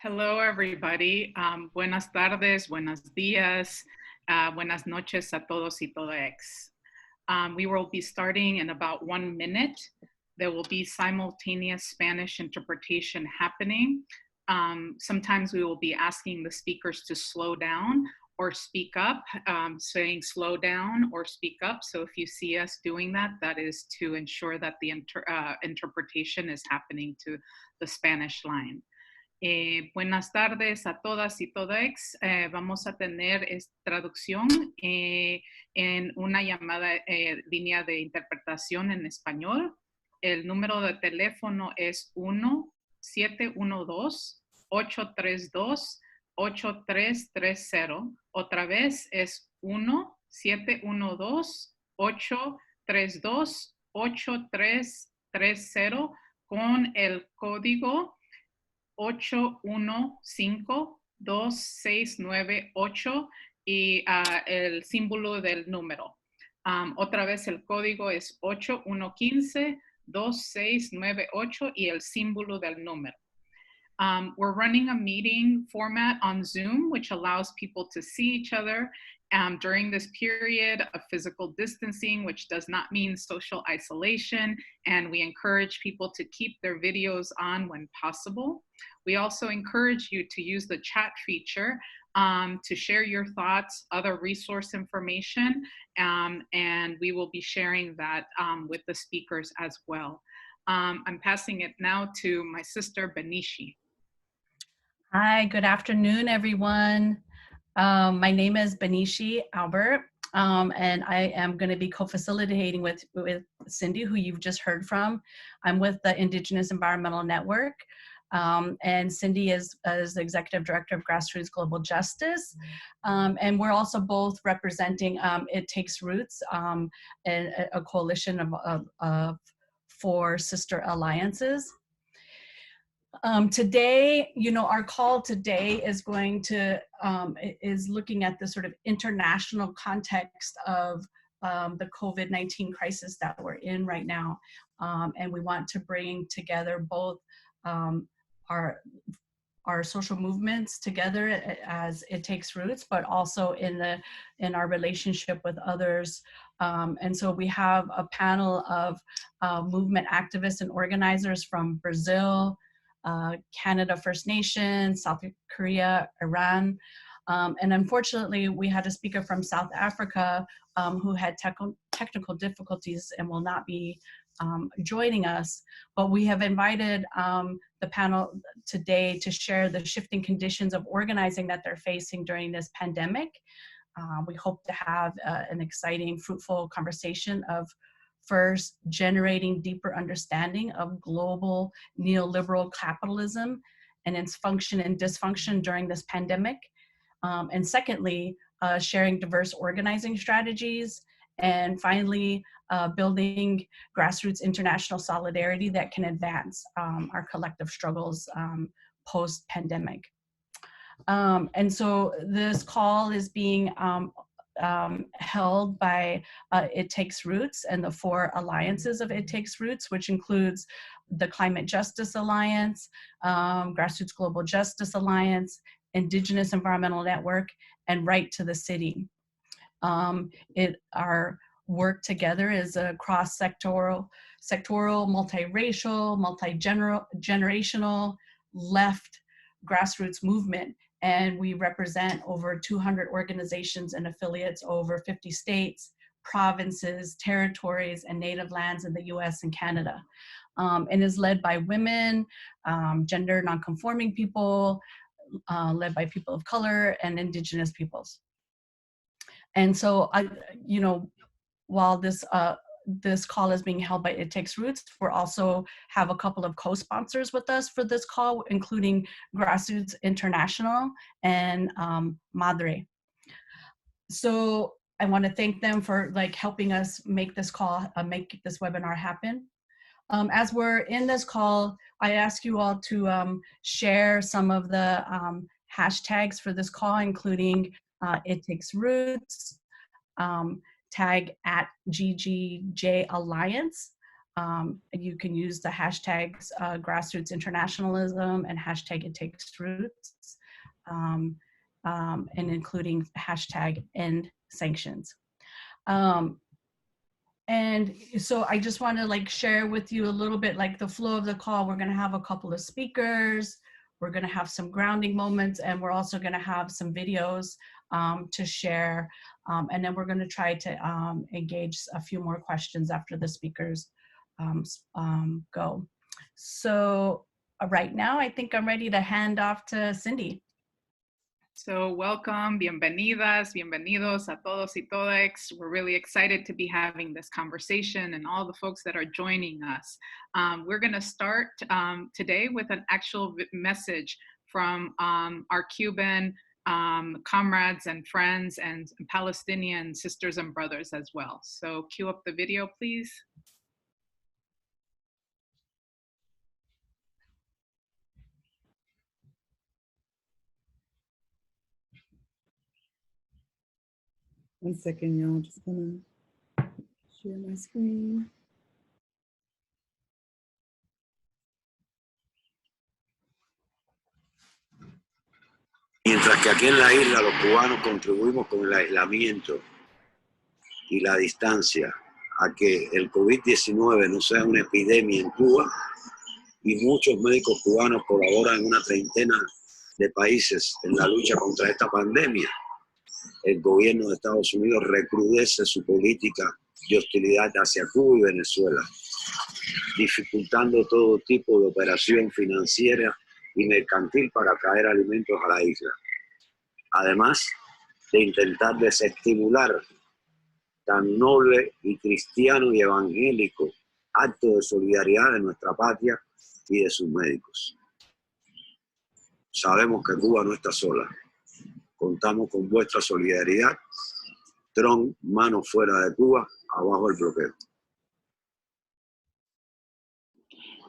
Hello, everybody. Buenas tardes, buenos días, buenas noches a todos y todas. We will be starting in about 1 minute. There will be simultaneous Spanish interpretation happening. Sometimes we will be asking the speakers to slow down or speak up, saying slow down or speak up. So if you see us doing that, that is to ensure that the interpretation is happening to the Spanish line. Buenas tardes a todas y todos. Vamos a tener traducción en una llamada línea de interpretación en español. El número de teléfono es 1-712-832-8330. Otra vez es 1-712-832-8330 con el código 815-2698 y el símbolo del número. Otra vez el código es 8115-2698 y el símbolo del número. We're running a meeting format on Zoom, which allows people to see each other during this period of physical distancing, which does not mean social isolation, and we encourage people to keep their videos on when possible. We also encourage you to use the chat feature to share your thoughts, other resource information, and we will be sharing that with the speakers as well. I'm passing it now to my sister, Benishi. Hi, good afternoon, everyone. My name is Benishi Albert, and I am going to be co-facilitating with Cindy, who you've just heard from. I'm with the Indigenous Environmental Network, and Cindy is the Executive Director of Grassroots Global Justice. And we're also both representing It Takes Roots, a coalition of 4 sister alliances. Today, our call today is going to is looking at the sort of international context of the COVID-19 crisis that we're in right now, and we want to bring together both our social movements together as It Takes Roots, but also in our relationship with others. And so we have a panel of movement activists and organizers from Brazil, Canada, First Nations, South Korea, Iran. And unfortunately, we had a speaker from South Africa who had technical difficulties and will not be joining us. But we have invited the panel today to share the shifting conditions of organizing that they're facing during this pandemic. We hope to have an exciting, fruitful conversation of first, generating deeper understanding of global neoliberal capitalism and its function and dysfunction during this pandemic. And secondly, sharing diverse organizing strategies. And finally, building grassroots international solidarity that can advance our collective struggles post-pandemic. And so this call is being held by It Takes Roots and the 4 alliances of It Takes Roots, which includes the Climate Justice Alliance, Grassroots Global Justice Alliance, Indigenous Environmental Network, and Right to the City. Our work together is a cross-sectoral, multiracial, multi-generational, left grassroots movement. And we represent over 200 organizations and affiliates over 50 states, provinces, territories, and native lands in the US and Canada. And is led by women, gender nonconforming people, led by people of color and Indigenous peoples. And so, while this call is being held by It Takes Roots, we're also have a couple of co-sponsors with us for this call, including Grassroots International and Madre. So I want to thank them for helping us make this call, make this webinar happen. As we're in this call, I ask you all to share some of the hashtags for this call, including It Takes Roots, tag @GGJ Alliance, You can use the hashtags Grassroots Internationalism and hashtag It Takes Roots, and including hashtag End Sanctions. And so I just want to like share with you a little bit like the flow of the call. We're going to have a couple of speakers. We're going to have some grounding moments, and we're also going to have some videos to share. And then we're going to try to engage a few more questions after the speakers go. So right now, I think I'm ready to hand off to Cindy. So welcome, bienvenidas, bienvenidos a todos y todas. We're really excited to be having this conversation and all the folks that are joining us. We're going to start today with an actual message from our Cuban comrades and friends and Palestinian sisters and brothers as well. So cue up the video, please. One second, y'all. Just gonna share my screen. Mientras que aquí en la isla los cubanos contribuimos con el aislamiento y la distancia a que el COVID-19 no sea una epidemia en Cuba, y muchos médicos cubanos colaboran en una treintena de países en la lucha contra esta pandemia, el gobierno de Estados Unidos recrudece su política de hostilidad hacia Cuba y Venezuela, dificultando todo tipo de operación financiera y mercantil para traer alimentos a la isla. Además de intentar desestimular tan noble y cristiano y evangélico acto de solidaridad de nuestra patria y de sus médicos. Sabemos que Cuba no está sola. Contamos con vuestra solidaridad. Trump, mano fuera de Cuba, abajo el bloqueo.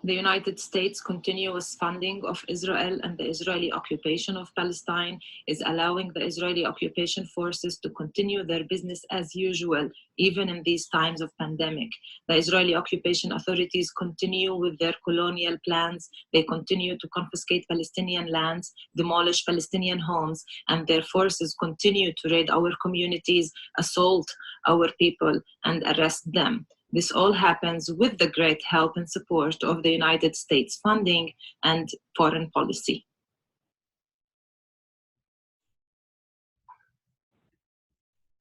The United States' continuous funding of Israel and the Israeli occupation of Palestine is allowing the Israeli occupation forces to continue their business as usual, even in these times of pandemic. The Israeli occupation authorities continue with their colonial plans. They continue to confiscate Palestinian lands, demolish Palestinian homes, and their forces continue to raid our communities, assault our people, and arrest them. This all happens with the great help and support of the United States funding and foreign policy.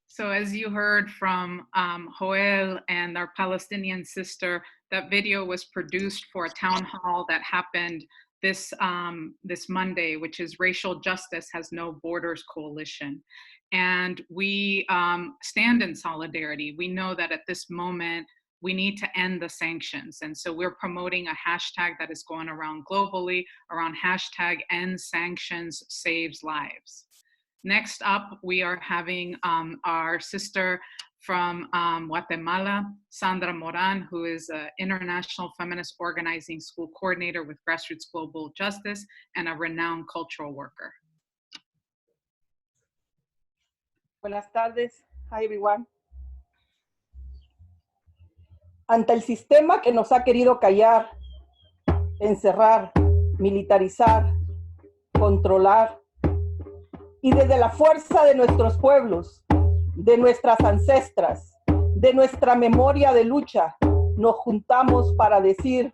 So as you heard from Joel and our Palestinian sister, that video was produced for a town hall that happened this Monday, which is Racial Justice Has No Borders Coalition. And we stand in solidarity. We know that at this moment, we need to end the sanctions. And so we're promoting a hashtag that is going around globally around hashtag End Sanctions Saves Lives. Next up, we are having our sister from Guatemala, Sandra Moran, who is an international feminist organizing school coordinator with Grassroots Global Justice and a renowned cultural worker. Buenas tardes. Hi, everyone. Ante el sistema que nos ha querido callar, encerrar, militarizar, controlar, y desde la fuerza de nuestros pueblos, de nuestras ancestras, de nuestra memoria de lucha, nos juntamos para decir: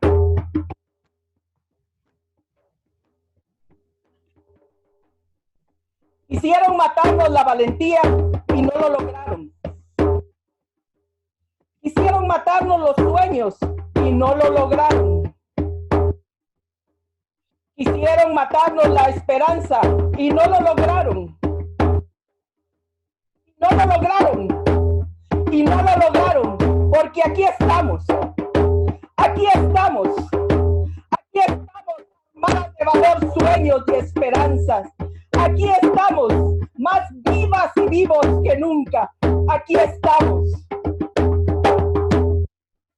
quisieron matarnos la valentía y no lo lograron. Quisieron matarnos los sueños y no lo lograron. Quisieron matarnos la esperanza y no lo lograron. No lo lograron. Y no lo lograron porque aquí estamos. Aquí estamos. Aquí estamos, más de valor, sueños y esperanzas. Aquí estamos, más vivas y vivos que nunca. Aquí estamos.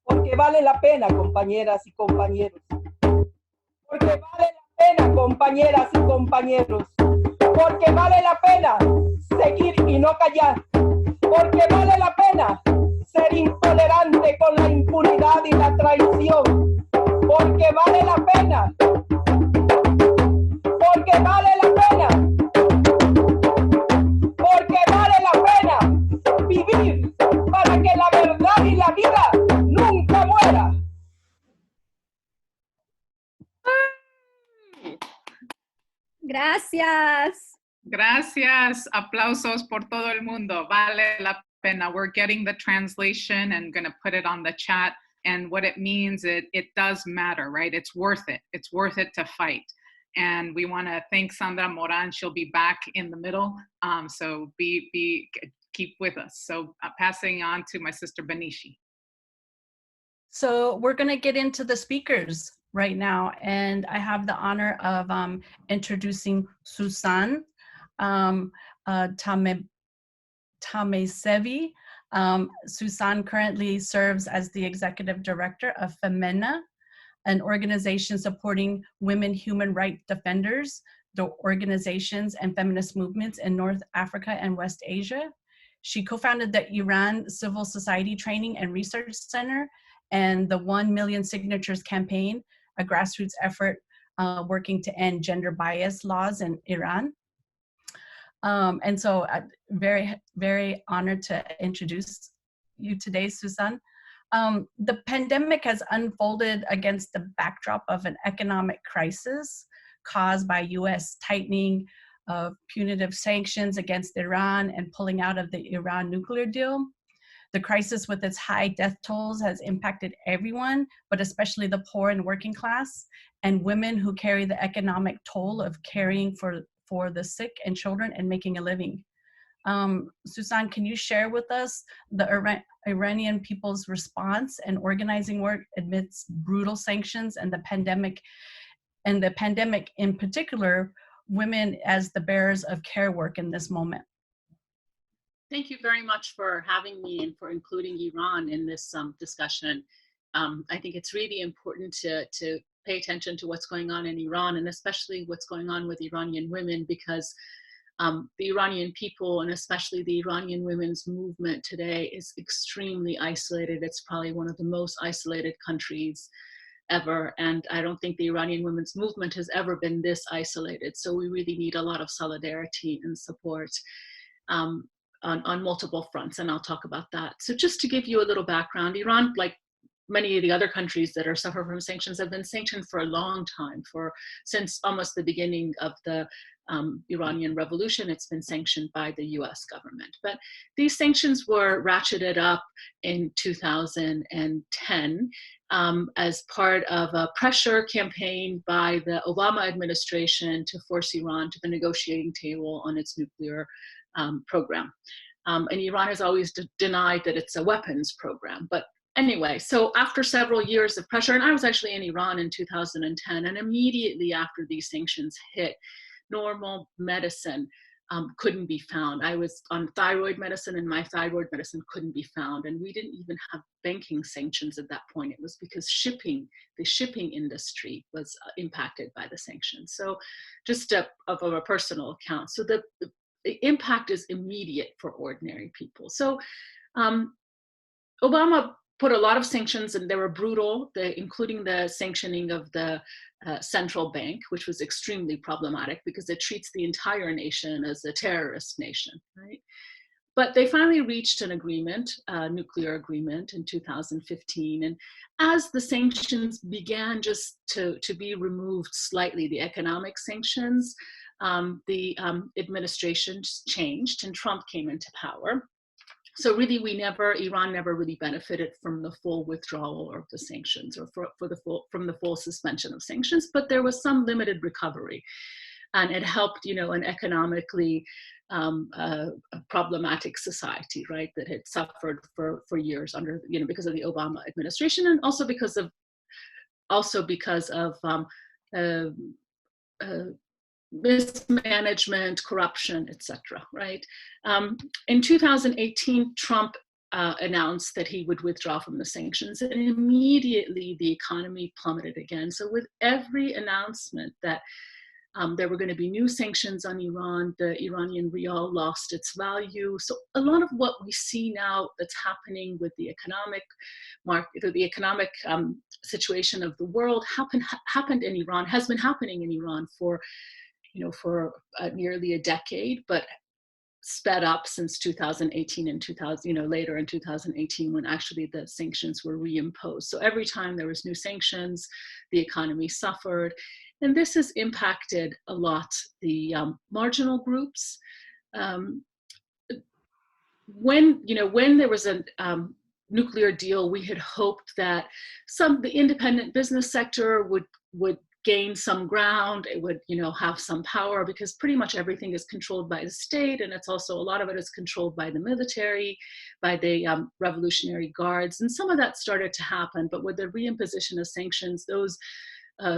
Porque vale la pena, compañeras y compañeros. Porque vale la pena, compañeras y compañeros. Porque vale la pena seguir y no callar. Porque vale la pena ser intolerante con la impunidad y la traición, porque vale la pena, porque vale la pena, porque vale la pena vivir para que la verdad y la vida nunca muera. Gracias. Gracias. Aplausos por todo el mundo. Vale la pena. We're getting the translation and going to put it on the chat. And what it means, it does matter, right? It's worth it. It's worth it to fight. And we want to thank Sandra Moran. She'll be back in the middle. So keep with us. So passing on to my sister Benishi. So we're going to get into the speakers right now, and I have the honor of introducing Susan Tamesevi. Susan currently serves as the executive director of Femena, an organization supporting women human rights defenders, the organizations and feminist movements in North Africa and West Asia. She co-founded the Iran Civil Society Training and Research Center and the 1 Million Signatures campaign, a grassroots effort working to end gender bias laws in Iran. And so I'm very, very honored to introduce you today, Susan. The pandemic has unfolded against the backdrop of an economic crisis caused by US tightening of punitive sanctions against Iran and pulling out of the Iran nuclear deal. The crisis with its high death tolls has impacted everyone, but especially the poor and working class, and women who carry the economic toll of caring for the sick and children and making a living. Susan, can you share with us the Iranian people's response and organizing work amidst brutal sanctions and the pandemic in particular, women as the bearers of care work in this moment? Thank you very much for having me and for including Iran in this discussion. I think it's really important to pay attention to what's going on in Iran, and especially what's going on with Iranian women, because the Iranian people, and especially the Iranian women's movement today, is extremely isolated. It's probably one of the most isolated countries ever, and I don't think the Iranian women's movement has ever been this isolated. So we really need a lot of solidarity and support on multiple fronts, and I'll talk about that. So just to give you a little background, Iran, like many of the other countries that are suffering from sanctions, have been sanctioned for a long time, since almost the beginning of the Iranian Revolution. It's been sanctioned by the US government. But these sanctions were ratcheted up in 2010 as part of a pressure campaign by the Obama administration to force Iran to the negotiating table on its nuclear program. And Iran has always denied that it's a weapons program. But anyway, so after several years of pressure, and I was actually in Iran in 2010, and immediately after these sanctions hit, normal medicine couldn't be found. I was on thyroid medicine, and my thyroid medicine couldn't be found. And we didn't even have banking sanctions at that point. It was because the shipping industry was impacted by the sanctions. So just of a personal account. So the impact is immediate for ordinary people. So Obama put a lot of sanctions, and they were brutal, including the sanctioning of the central bank, which was extremely problematic because it treats the entire nation as a terrorist nation, right? But they finally reached an agreement, a nuclear agreement in 2015. And as the sanctions began just to be removed slightly, the economic sanctions, the administration changed and Trump came into power. So really, Iran never really benefited from the full withdrawal of the sanctions, or from the full suspension of sanctions, but there was some limited recovery. And it helped, an economically problematic society, right, that had suffered for years under, because of the Obama administration, and also because of mismanagement, corruption, etc. Right? In 2018, Trump announced that he would withdraw from the sanctions, and immediately the economy plummeted again. So with every announcement that There were going to be new sanctions on Iran. The Iranian rial lost its value. So a lot of what we see now that's happening with the economic market, the economic situation of the world happened in Iran, has been happening in Iran for, nearly a decade, but sped up since 2018 and 2000, later in 2018 when actually the sanctions were reimposed. So every time there was new sanctions, the economy suffered. And this has impacted a lot the marginal groups. When there was a nuclear deal, we had hoped that the independent business sector would gain some ground. It would, have some power, because pretty much everything is controlled by the state, and it's also a lot of it is controlled by the military, by the Revolutionary Guards, and some of that started to happen. But with the reimposition of sanctions, those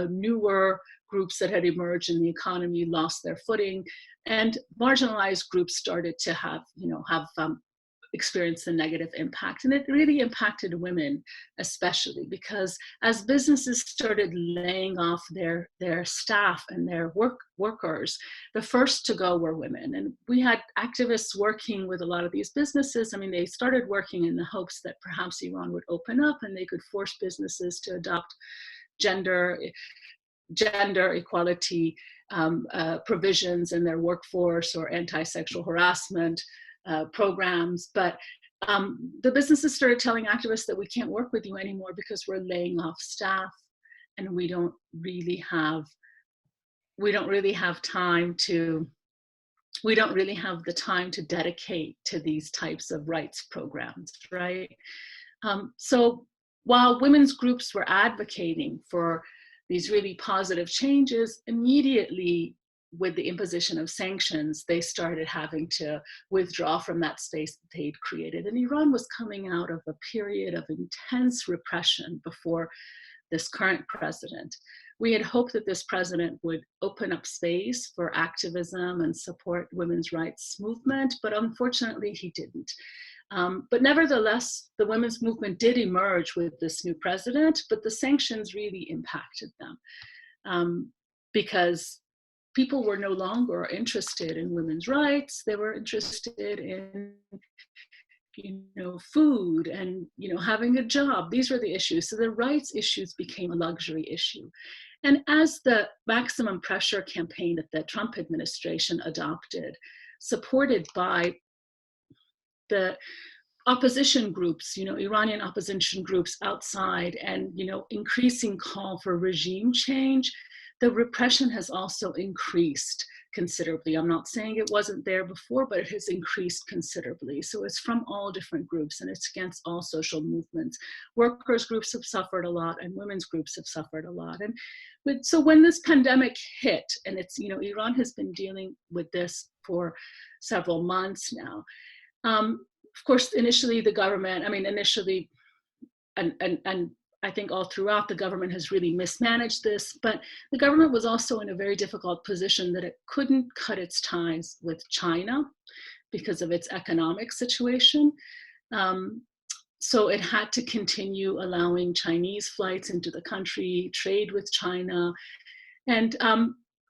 newer groups that had emerged in the economy lost their footing, and marginalized groups started to have experienced a negative impact. And it really impacted women, especially because as businesses started laying off their staff and their workers, the first to go were women. And we had activists working with a lot of these businesses. I mean, they started working in the hopes that perhaps Iran would open up and they could force businesses to adopt gender equality provisions in their workforce, or anti-sexual harassment programs. But the businesses started telling activists that we can't work with you anymore because we're laying off staff, and we don't really have the time to dedicate to these types of rights programs, right? So while women's groups were advocating for these really positive changes, immediately with the imposition of sanctions, they started having to withdraw from that space that they'd created. And Iran was coming out of a period of intense repression before this current president. We had hoped that this president would open up space for activism and support women's rights movement, but unfortunately he didn't. But nevertheless, the women's movement did emerge with this new president, but the sanctions really impacted them because people were no longer interested in women's rights. They were interested in, food and, having a job. These were the issues. So the rights issues became a luxury issue. And as the maximum pressure campaign that the Trump administration adopted, supported by the opposition groups, Iranian opposition groups outside, and, increasing call for regime change, the repression has also increased considerably. I'm not saying it wasn't there before, but it has increased considerably. So it's from all different groups, and it's against all social movements. Workers' groups have suffered a lot, and women's groups have suffered a lot. And so when this pandemic hit, and it's, Iran has been dealing with this for several months now. Of course, initially the government, and I think all throughout, the government has really mismanaged this, but the government was also in a very difficult position that it couldn't cut its ties with China because of its economic situation. So it had to continue allowing Chinese flights into the country, trade with China. And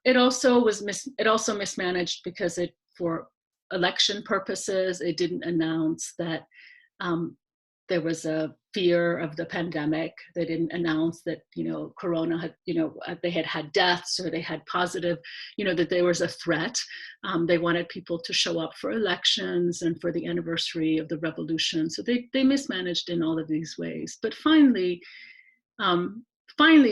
it also mismanaged because for election purposes, it didn't announce that there was a fear of the pandemic. They didn't announce that, Corona had, they had deaths, or they had positive, that there was a threat. They wanted people to show up for elections and for the anniversary of the revolution. So they mismanaged in all of these ways. But finally,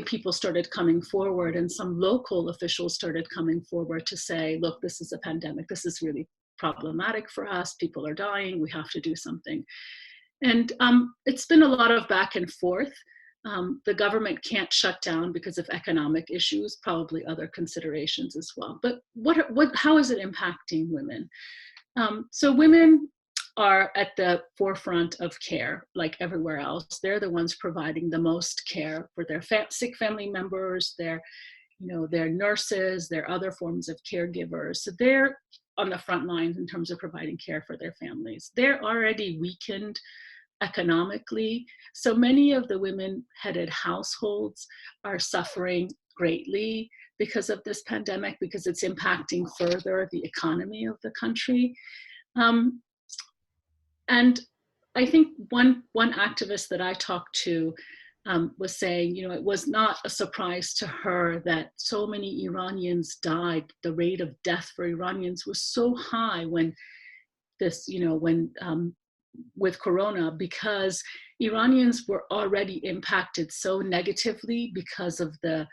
people started coming forward, and some local officials started coming forward to say, look, this is a pandemic. This is really problematic for us. People are dying. We have to do something. And it's been a lot of back and forth. The government can't shut down because of economic issues, probably other considerations as well. But how is it impacting women? So women are at the forefront of care, like everywhere else. They're the ones providing the most care for their sick family members, their nurses, their other forms of caregivers. So they're on the front lines in terms of providing care for their families. They're already weakened economically. So many of the women-headed households are suffering greatly because of this pandemic, because it's impacting further the economy of the country. And I think one activist that I talked to was saying, you know, it was not a surprise to her that so many Iranians died. The rate of death for Iranians was so high when this, you know, when with Corona, because Iranians were already impacted so negatively because of the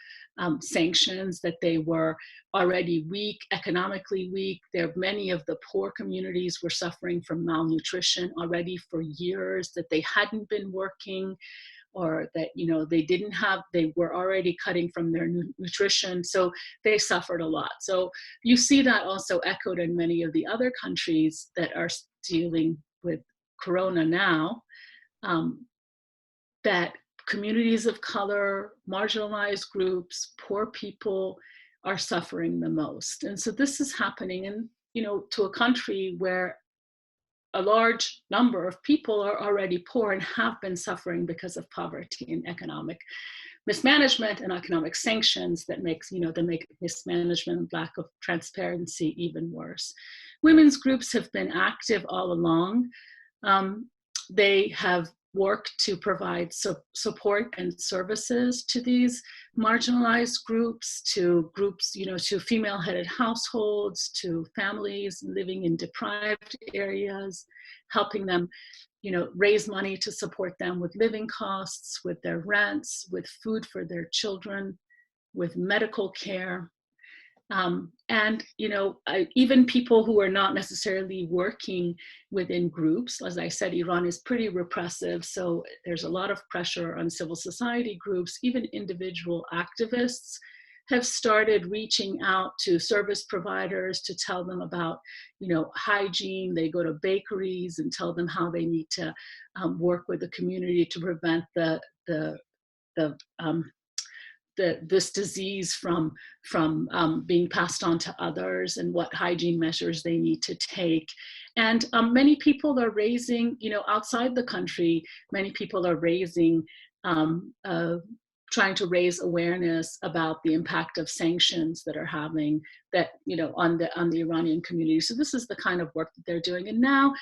sanctions, that they were already weak, economically weak. There, many of the poor communities were suffering from malnutrition already for years, that they hadn't been working, or that, you know, they were already cutting from their nutrition, so they suffered a lot. So you see that also echoed in many of the other countries that are dealing with Corona now, that communities of color, marginalized groups, poor people are suffering the most. And so this is happening in, you know, to a country where a large number of people are already poor and have been suffering because of poverty and economic mismanagement and economic sanctions that makes, you know, that make mismanagement and lack of transparency even worse. Women's groups have been active all along. They have worked to provide support and services to these marginalized groups, to groups, you know, to female-headed households, to families living in deprived areas, helping them, you know, raise money to support them with living costs, with their rents, with food for their children, with medical care. And, you know, even people who are not necessarily working within groups, as I said, Iran is pretty repressive, so there's a lot of pressure on civil society groups. Even individual activists have started reaching out to service providers to tell them about, you know, hygiene. They go to bakeries and tell them how they need to work with the community to prevent this disease from being passed on to others, and what hygiene measures they need to take. And many people are raising, you know, outside the country, many people are raising, trying to raise awareness about the impact of sanctions that are having, that, you know, on the Iranian community. So this is the kind of work that they're doing. And now,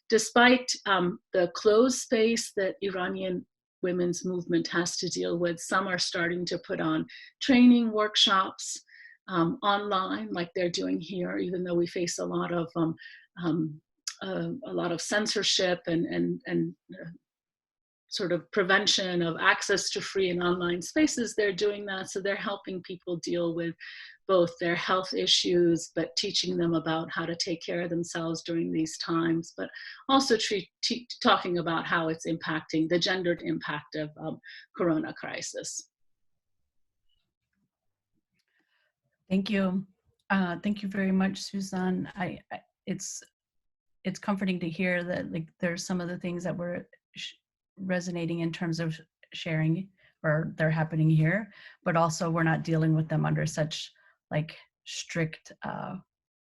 despite the closed space that Iranian women's movement has to deal with, some are starting to put on training workshops online, like they're doing here, even though we face a lot of censorship and sort of prevention of access to free and online spaces. They're doing that, so they're helping people deal with both their health issues, but teaching them about how to take care of themselves during these times, but also talking about how it's impacting the gendered impact of Corona crisis. Thank you. Thank you very much, Suzanne. It's comforting to hear that, like, there's some of the things that were resonating in terms of sharing, or they're happening here, but also we're not dealing with them under such like strict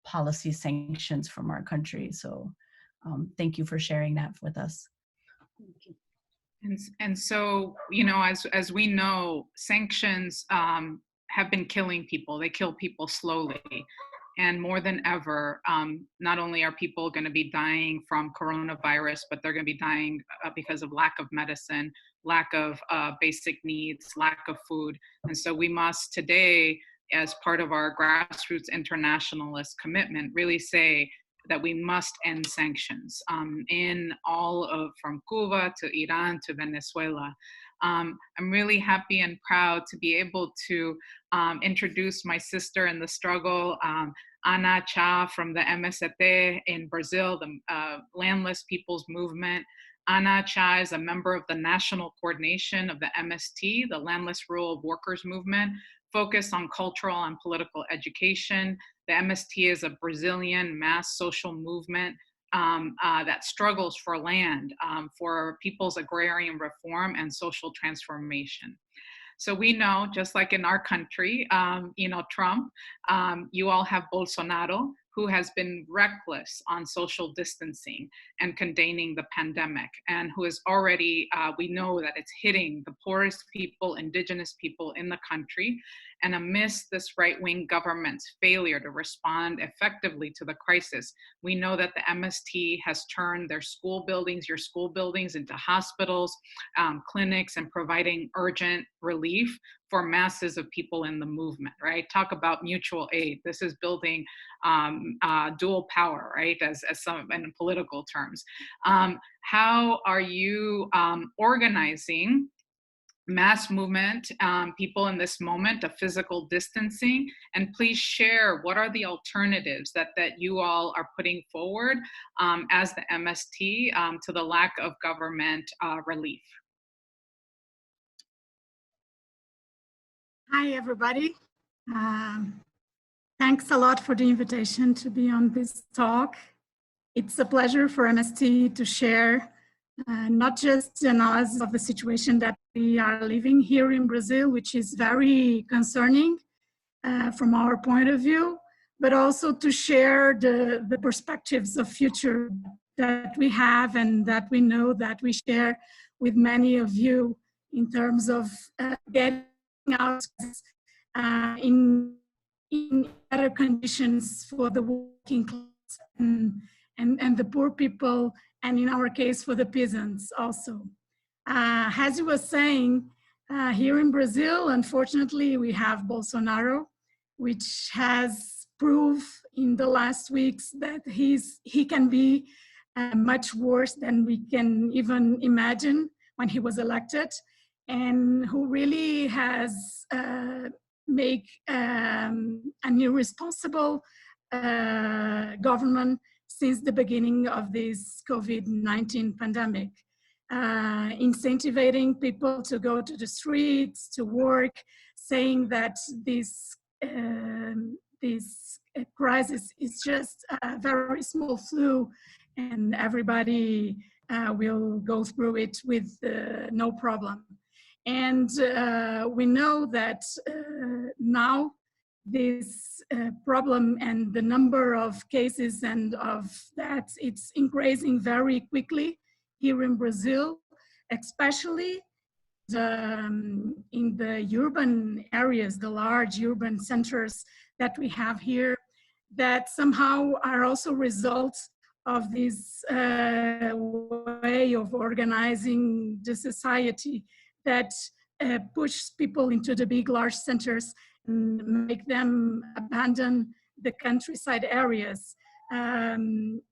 policy sanctions from our country. So thank you for sharing that with us. And so, you know, as we know, sanctions have been killing people. They kill people slowly. And more than ever, not only are people going to be dying from coronavirus, but they're going to be dying because of lack of medicine, lack of basic needs, lack of food. And so we must today, as part of our grassroots internationalist commitment, really say that we must end sanctions in all of, from Cuba to Iran to Venezuela. I'm really happy and proud to be able to introduce my sister in the struggle, Ana Cha from the MST in Brazil, the Landless People's Movement. Ana Cha is a member of the national coordination of the MST, the Landless Rural Workers Movement, focused on cultural and political education. The MST is a Brazilian mass social movement that struggles for land, for people's agrarian reform and social transformation. So we know, just like in our country, you know, Trump, you all have Bolsonaro, who has been reckless on social distancing and containing the pandemic, and who is already, we know that it's hitting the poorest people, indigenous people in the country. And amidst this right-wing government's failure to respond effectively to the crisis, we know that the MST has turned their school buildings, your school buildings, into hospitals, clinics, and providing urgent relief for masses of people in the movement, right? Talk about mutual aid. This is building dual power, right? As some in political terms. How are you organizing mass movement, people in this moment of physical distancing? And please share what are the alternatives that you all are putting forward as the MST to the lack of government relief. Hi, everybody. Thanks a lot for the invitation to be on this talk. It's a pleasure for MST to share not just the analysis of the situation that we are living here in Brazil, which is very concerning from our point of view, but also to share the perspectives of future that we have and that we know that we share with many of you in terms of getting out in better conditions for the working class and the poor people, and in our case for the peasants also. As you were saying, here in Brazil, unfortunately, we have Bolsonaro, which has proved in the last weeks that he can be much worse than we can even imagine when he was elected, and who really has made an irresponsible government since the beginning of this COVID-19 pandemic, incentivizing people to go to the streets, to work, saying that this crisis is just a very small flu and everybody will go through it with no problem. And we know that now this problem and the number of cases and of that, it's increasing very quickly here in Brazil, especially in the urban areas, the large urban centers that we have here, that somehow are also results of this way of organizing the society that push people into the big, large centers and make them abandon the countryside areas,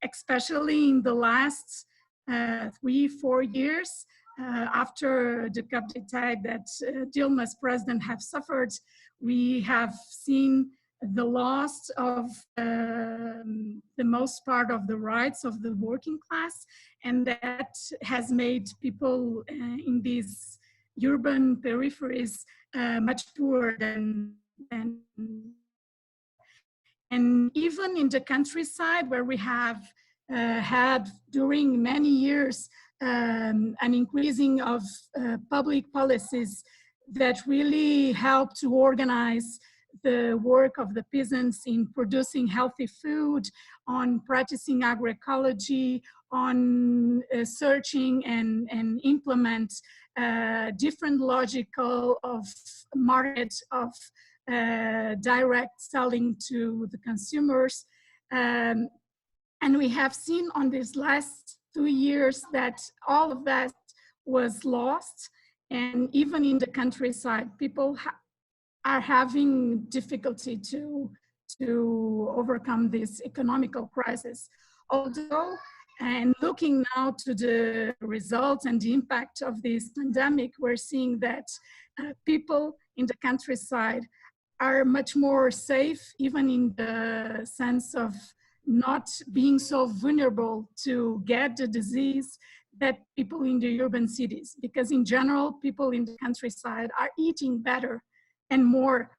especially in the last 3-4 years after the coup d'etat that Dilma's president have suffered. We have seen the loss of the most part of the rights of the working class, and that has made people in these urban peripheries much poorer than and even in the countryside, where we have had during many years an increasing of public policies that really help to organize the work of the peasants in producing healthy food, on practicing agroecology, on searching and implement different logical of market of direct selling to the consumers. And we have seen on these last 2 years that all of that was lost. And even in the countryside, people are having difficulty to overcome this economical crisis. Although, and looking now to the results and the impact of this pandemic, we're seeing that people in the countryside are much more safe, even in the sense of not being so vulnerable to get the disease that people in the urban cities, because in general, people in the countryside are eating better and more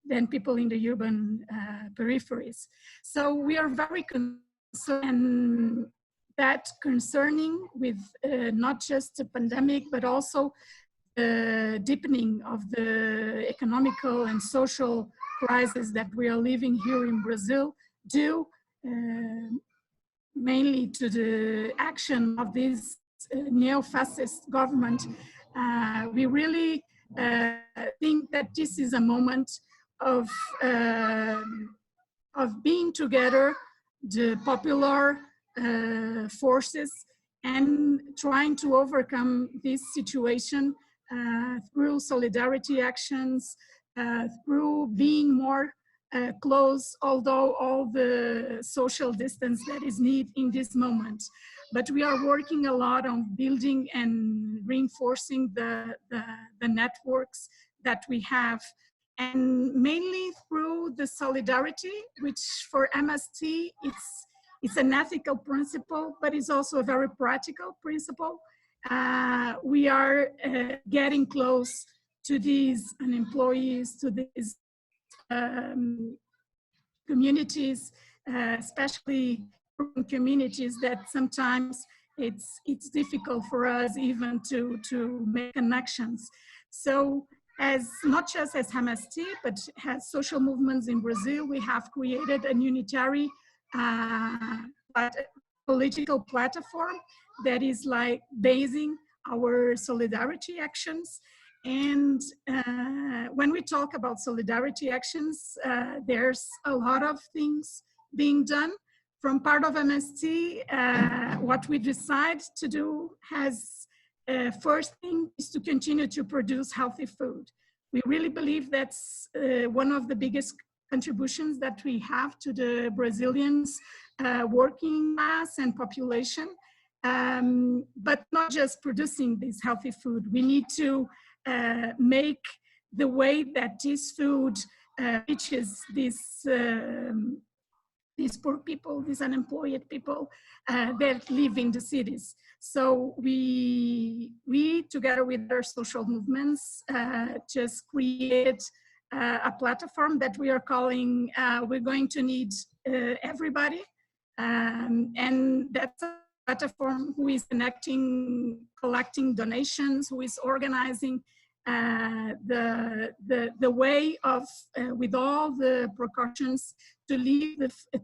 than people in the urban peripheries. So we are very concerned that concerning with not just the pandemic, but also the deepening of the economical and social crisis that we are living here in Brazil, due mainly to the action of this neo-fascist government. We really think that this is a moment of being together, the popular forces, and trying to overcome this situation through solidarity actions, through being more close, although all the social distance that is needed in this moment. But we are working a lot on building and reinforcing the networks that we have, and mainly through the solidarity, which for MST, it's an ethical principle, but it's also a very practical principle. We are getting close to these employees, to these communities, especially communities that sometimes it's difficult for us even to make connections. So as not just as MST, but as social movements in Brazil, we have created a unitary political platform that is like basing our solidarity actions. And when we talk about solidarity actions, there's a lot of things being done. From part of MST, what we decide to do has, first thing is to continue to produce healthy food. We really believe that's one of the biggest contributions that we have to the Brazilians working mass and population. But not just producing this healthy food, we need to make the way that this food reaches these poor people, these unemployed people that live in the cities. So we together with our social movements, just created a platform that we are calling We're Going to Need Everybody. And that's a platform who is collecting donations, who is organizing the way of, with all the precautions, to leave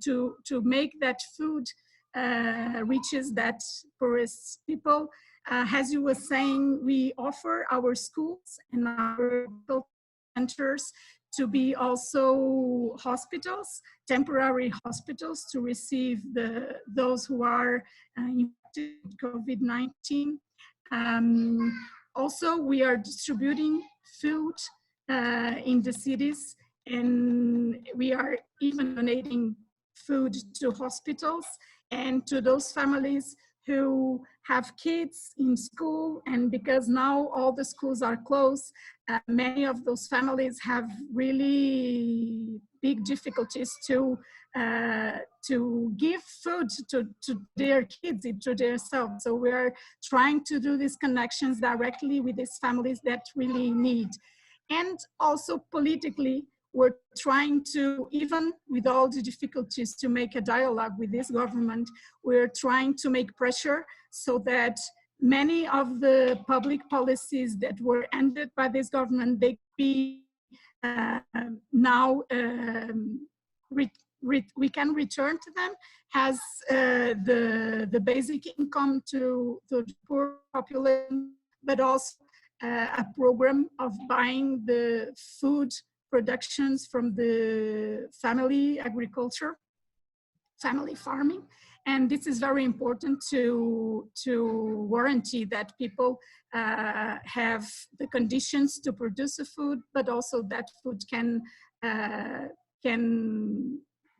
to make that food reaches that poorest people. As you were saying, we offer our schools and our centers to be also hospitals, temporary hospitals, to receive those who are infected with COVID-19. Also, we are distributing food in the cities, and we are even donating food to hospitals and to those families who have kids in school. And because now all the schools are closed, many of those families have really big difficulties to give food to their kids, to themselves. So we're trying to do these connections directly with these families that really need. And also politically, we're trying to, even with all the difficulties, to make a dialogue with this government. We're trying to make pressure so that many of the public policies that were ended by this government, they be now we can return to them as the basic income to the poor population, but also a program of buying the food productions from the family agriculture, family farming. And this is very important to guarantee that people have the conditions to produce the food, but also that food can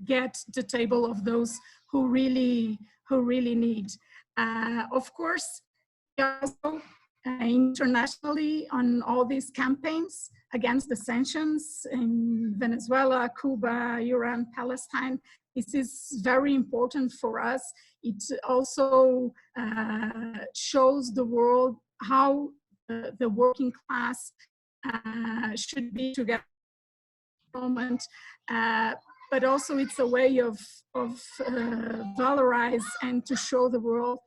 get to the table of those who really need. Of course, also internationally on all these campaigns against the sanctions in Venezuela, Cuba, Iran, Palestine. This is very important for us. It also shows the world how the working class should be together at the moment. But also it's a way of valorize and to show the world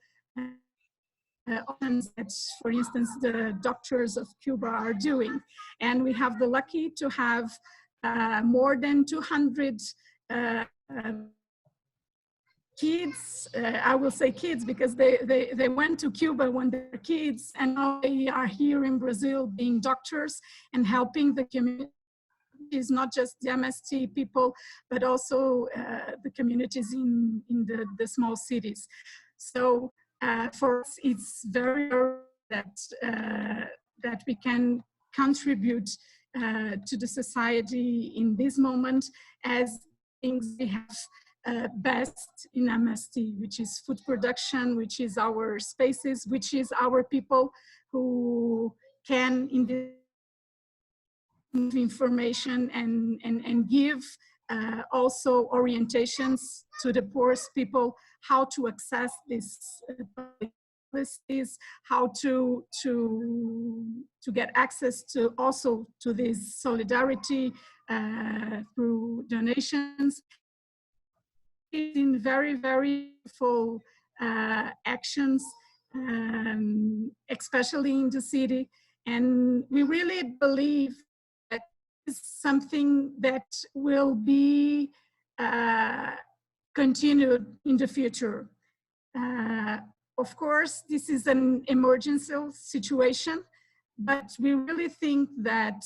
options that, for instance, the doctors of Cuba are doing. And we have the lucky to have more than 200 kids, I will say kids because they went to Cuba when they were kids, and now they are here in Brazil being doctors and helping the community communities, not just the MST people, but also the communities in the small cities. So for us, it's very that we can contribute to the society in this moment as things we have best in MST, which is food production, which is our spaces, which is our people who can in this information and give also orientations to the poorest people how to access these policies, how to get access to also to this solidarity through donations. In very, very full actions, especially in the city. And we really believe that it's something that will be continued in the future. Of course, this is an emergency situation, but we really think that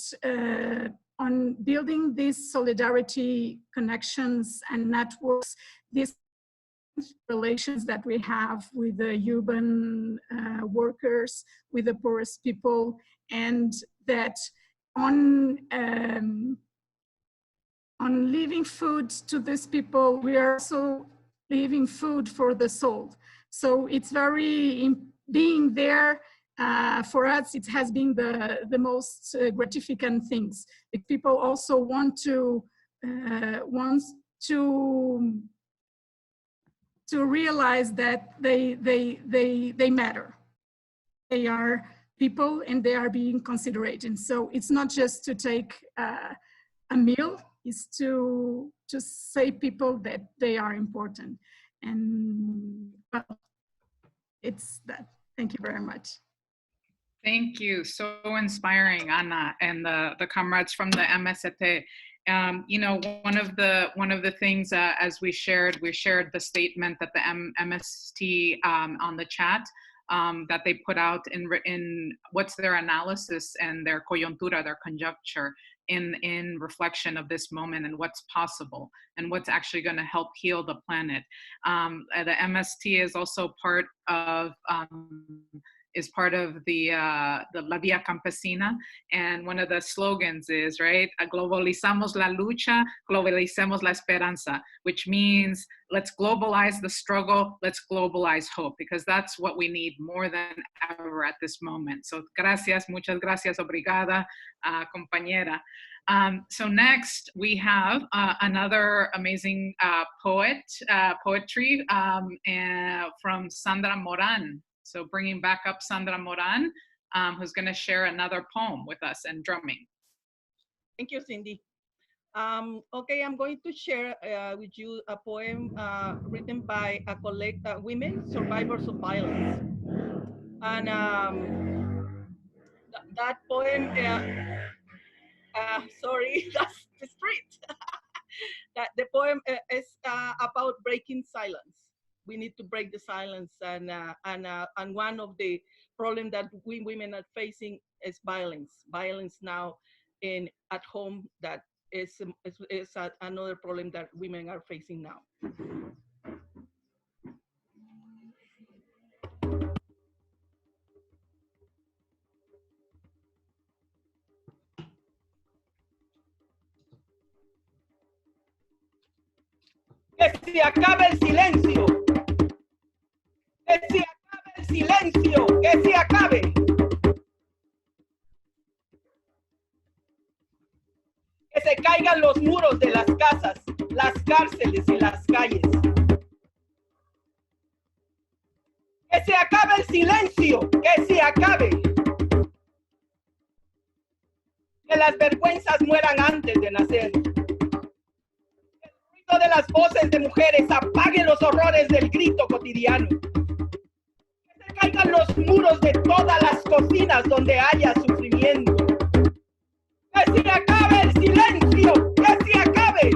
on building these solidarity connections and networks, these relations that we have with the urban workers, with the poorest people, and that on leaving food to these people, we are also leaving food for the soul. So it's very, being there for us, it has been the most gratificant things. The people also want to realize that they matter. They are people and they are being considered. And so it's not just to take a meal, it's to say people that they are important. And well, it's that. Thank you very much. Thank you. So inspiring, Ana, and the comrades from the MST. You know, one of the things as we shared the statement that the MST on the chat that they put out in what's their analysis and their coyuntura, their conjecture in reflection of this moment and what's possible and what's actually going to help heal the planet. The MST is also part of the La Vía Campesina, and one of the slogans is, right, globalizamos la lucha, globalicemos la esperanza, which means let's globalize the struggle, let's globalize hope, because that's what we need more than ever at this moment. So gracias, muchas gracias, obrigada, compañera. So next we have another amazing poetry from Sandra Moran. So bringing back up Sandra Moran, who's going to share another poem with us and drumming. Thank you, Cindy. Okay, I'm going to share with you a poem written by a collective women survivors of violence. And that poem, sorry, that's the street. That the poem is about breaking silence. We need to break the silence, and one of the problems that we women are facing is violence. Violence now at home, that is another problem that women are facing now. Que se acabe el silencio. Que se acabe el silencio. Que se acabe. Que se caigan los muros de las casas, las cárceles y las calles. Que se acabe el silencio. Que se acabe. Que las vergüenzas mueran antes de nacer. De las voces de mujeres apague los horrores del grito cotidiano. Que se caigan los muros de todas las cocinas donde haya sufrimiento. Que se acabe el silencio, que se acabe.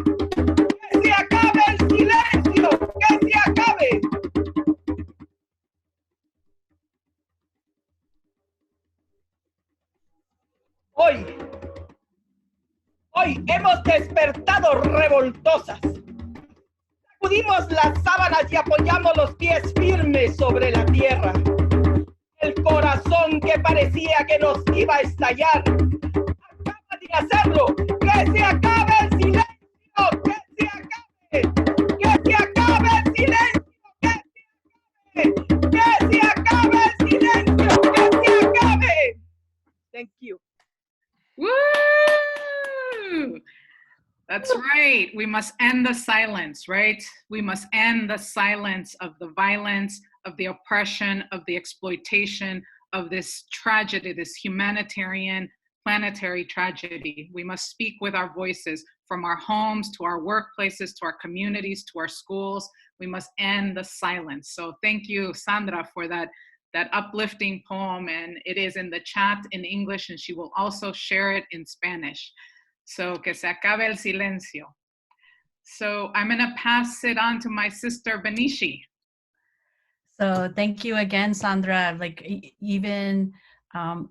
Que se acabe el silencio, que se acabe. Hoy hemos despertado revoltosas. Sacudimos las sábanas y apoyamos los pies firmes sobre la tierra. El corazón que parecía que nos iba a estallar acaba de hacerlo. ¡Que se acabe el silencio! ¡Que se acabe! ¡Que se acabe el silencio! ¡Que se acabe el silencio! ¡Que se acabe! Thank you. Woo! That's right. We must end the silence, right? We must end the silence of the violence, of the oppression, of the exploitation, of this tragedy, this humanitarian, planetary tragedy. We must speak with our voices from our homes to our workplaces, to our communities, to our schools. We must end the silence. So thank you, Sandra, for that uplifting poem. And it is in the chat in English, and she will also share it in Spanish. So, que se acabe el silencio. So I'm gonna pass it on to my sister, Benishi. So thank you again, Sandra. Like even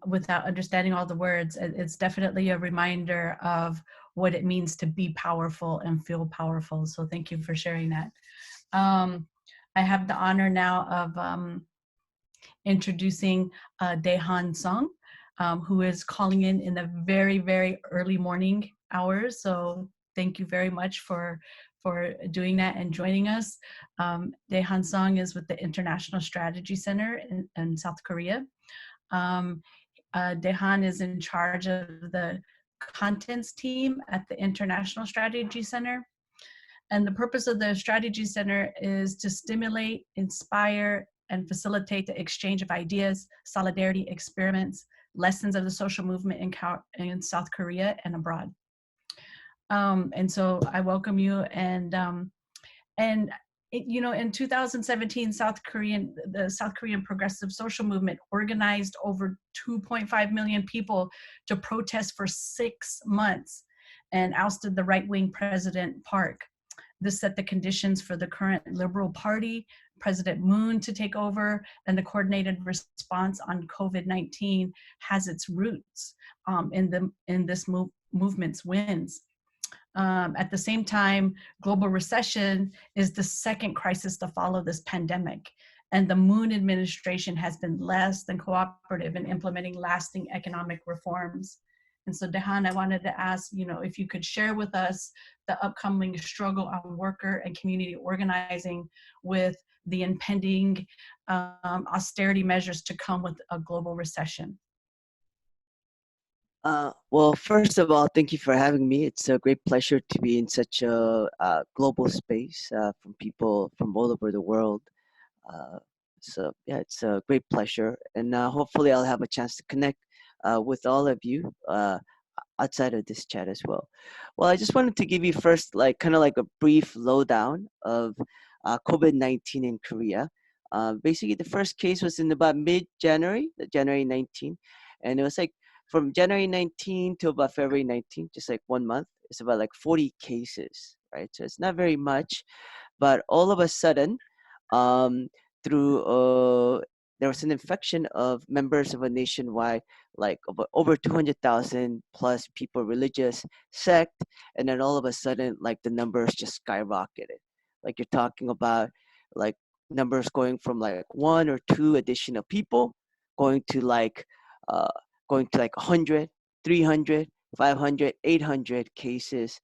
without understanding all the words, it's definitely a reminder of what it means to be powerful and feel powerful. So thank you for sharing that. I have the honor now of introducing Daehan Song, who is calling in the very, very early morning hours. So thank you very much for doing that and joining us. Daehan Song is with the International Strategy Center in South Korea. Daehan is in charge of the contents team at the International Strategy Center. And the purpose of the Strategy Center is to stimulate, inspire, and facilitate the exchange of ideas, solidarity experiments, lessons of the social movement in South Korea and abroad. And so I welcome you. And you know, in 2017, the South Korean Progressive Social Movement organized over 2.5 million people to protest for 6 months and ousted the right-wing President Park. This set the conditions for the current Liberal Party, President Moon, to take over, and the coordinated response on COVID-19 has its roots in this movement's wins. At the same time, global recession is the second crisis to follow this pandemic, and the Moon administration has been less than cooperative in implementing lasting economic reforms. And so, Daehan, I wanted to ask, you know, if you could share with us the upcoming struggle on worker and community organizing with the impending austerity measures to come with a global recession. Well, first of all, thank you for having me. It's a great pleasure to be in such a global space from people from all over the world. So yeah, it's a great pleasure. And hopefully I'll have a chance to connect with all of you outside of this chat as well. Well, I just wanted to give you first kind of like a brief lowdown of COVID-19 in Korea. Basically, the first case was in about mid-January, January 19, and it was like from January 19 to about February 19, just like 1 month. It's about like 40 cases, right? So it's not very much, but all of a sudden, through there was an infection of members of a nationwide, like over 200,000 plus people, religious sect, and then all of a sudden, like the numbers just skyrocketed. Like you're talking about like numbers going from like 1 or 2 additional people going to like 100, 300, 500, 800 cases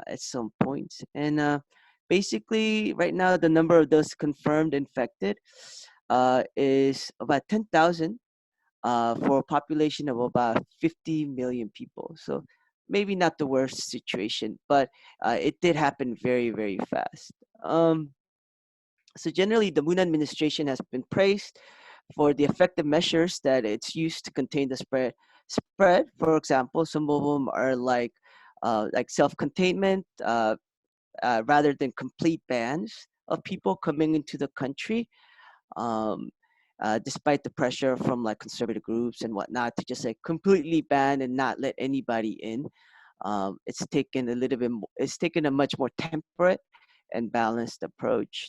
at some points. And basically right now the number of those confirmed infected is about 10,000 for a population of about 50 million people. So maybe not the worst situation, but it did happen very, very fast. So generally the Moon administration has been praised for the effective measures that it's used to contain the spread. For example, some of them are like self-containment rather than complete bans of people coming into the country. Despite the pressure from like conservative groups and whatnot to just like completely ban and not let anybody in, it's taken a much more temperate and balanced approach.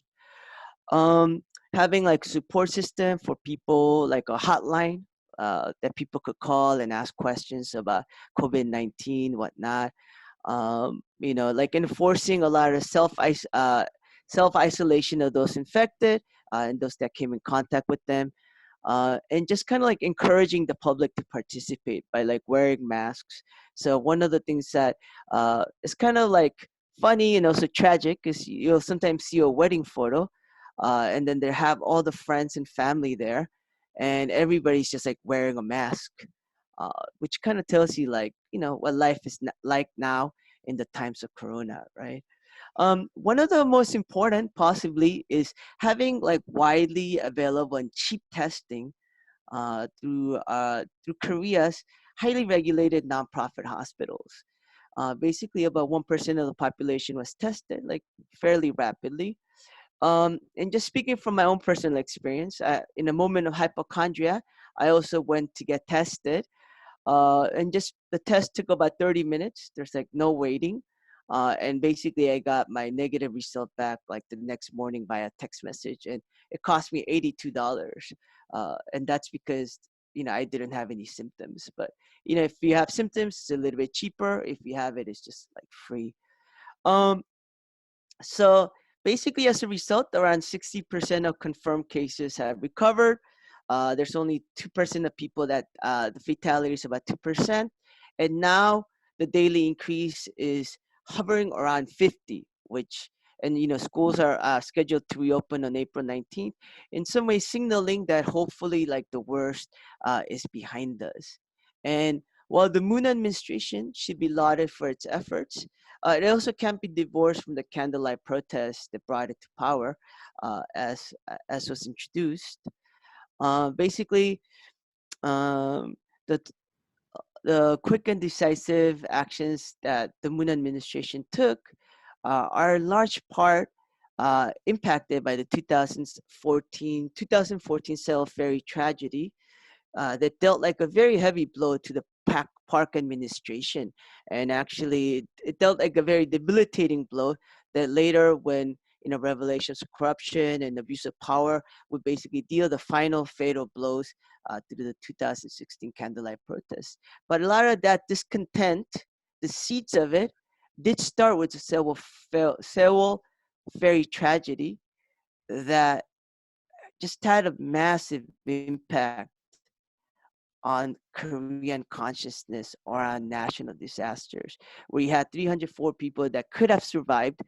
Having like support system for people, like a hotline that people could call and ask questions about COVID-19, whatnot. you know, like enforcing a lot of self-isolation of those infected and those that came in contact with them, and just kind of like encouraging the public to participate by like wearing masks. So one of the things that is kind of like funny and also tragic is you'll sometimes see a wedding photo, and then they have all the friends and family there, and everybody's just like wearing a mask, which kind of tells you like, you know, what life is like now in the times of Corona, right? One of the most important possibly is having like widely available and cheap testing through Korea's highly regulated nonprofit hospitals. Basically, about 1% of the population was tested like fairly rapidly. And just speaking from my own personal experience, in a moment of hypochondria, I also went to get tested, and just the test took about 30 minutes. There's like no waiting. And basically I got my negative result back like the next morning by a text message, and it cost me $82. And that's because, you know, I didn't have any symptoms. But, you know, if you have symptoms, it's a little bit cheaper. If you have it, it's just like free. So basically, as a result, around 60% of confirmed cases have recovered. There's only 2% of people that the fatality is about 2%. And now the daily increase is hovering around 50, which, and you know, schools are scheduled to reopen on April 19th, in some way signaling that hopefully like the worst is behind us. And while the Moon administration should be lauded for its efforts, it also can't be divorced from the candlelight protests that brought it to power, as was introduced. Basically, um, the the quick and decisive actions that the Moon administration took are in large part impacted by the 2014 Cell Ferry tragedy, that dealt like a very heavy blow to the park administration. And actually, it dealt like a very debilitating blow that later, when, you know, revelations of corruption and abuse of power would basically deal the final fatal blows to the 2016 candlelight protests. But a lot of that discontent, the seeds of it, did start with the Sewol Ferry tragedy that just had a massive impact on Korean consciousness or on national disasters, where you had 304 people that could have survived,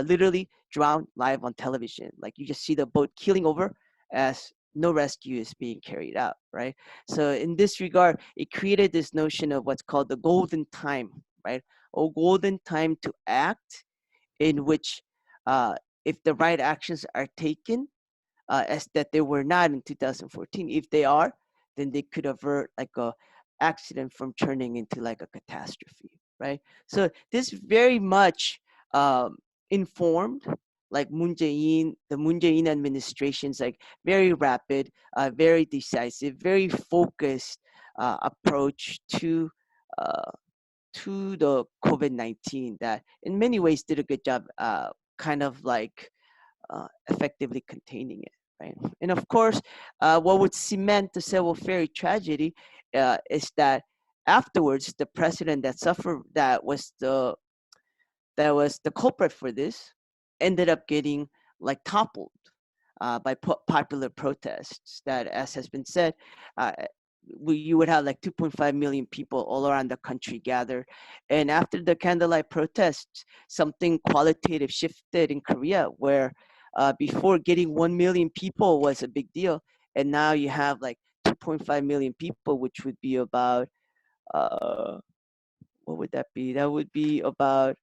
literally drowned live on television. Like you just see the boat keeling over as no rescue is being carried out, right? So in this regard, it created this notion of what's called the golden time, right? A golden time to act, in which if the right actions are taken, as that they were not in 2014. If they are, then they could avert like a accident from turning into like a catastrophe, right? So this very much informed like the Moon Jae-in administration's like very rapid, very decisive, very focused approach uh, to the COVID-19 that in many ways did a good job kind of like effectively containing it, right? And of course, what would cement the Sewol Ferry tragedy is that afterwards, the president that was the culprit for this ended up getting like toppled by popular protests. That, as has been said, you would have like 2.5 million people all around the country gathered. And after the candlelight protests, something qualitative shifted in Korea, where before getting 1 million people was a big deal. And now you have like 2.5 million people, which would be about, what would that be? That would be about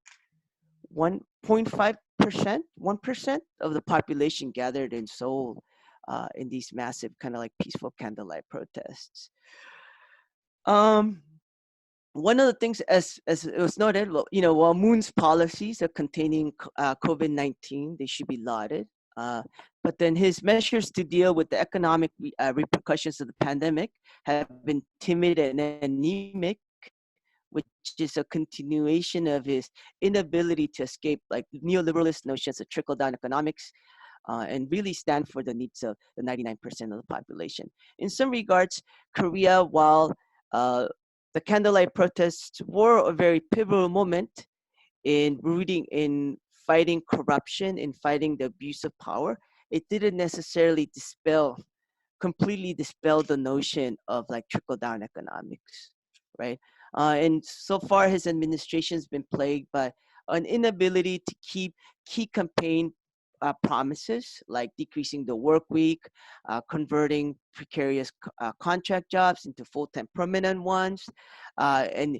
1.5%, 1% of the population gathered in Seoul in these massive kind of like peaceful candlelight protests. One of the things, as it was noted, you know, while Moon's policies are containing COVID-19, they should be lauded. But then his measures to deal with the economic repercussions of the pandemic have been timid and anemic, which is a continuation of his inability to escape like neoliberalist notions of trickle-down economics and really stand for the needs of the 99% of the population. In some regards, Korea, while the candlelight protests were a very pivotal moment in rooting in fighting corruption, in fighting the abuse of power, it didn't necessarily completely dispel the notion of like trickle down economics, right? And so far, his administration has been plagued by an inability to keep key campaign promises, like decreasing the work week, converting precarious contract jobs into full-time permanent ones, and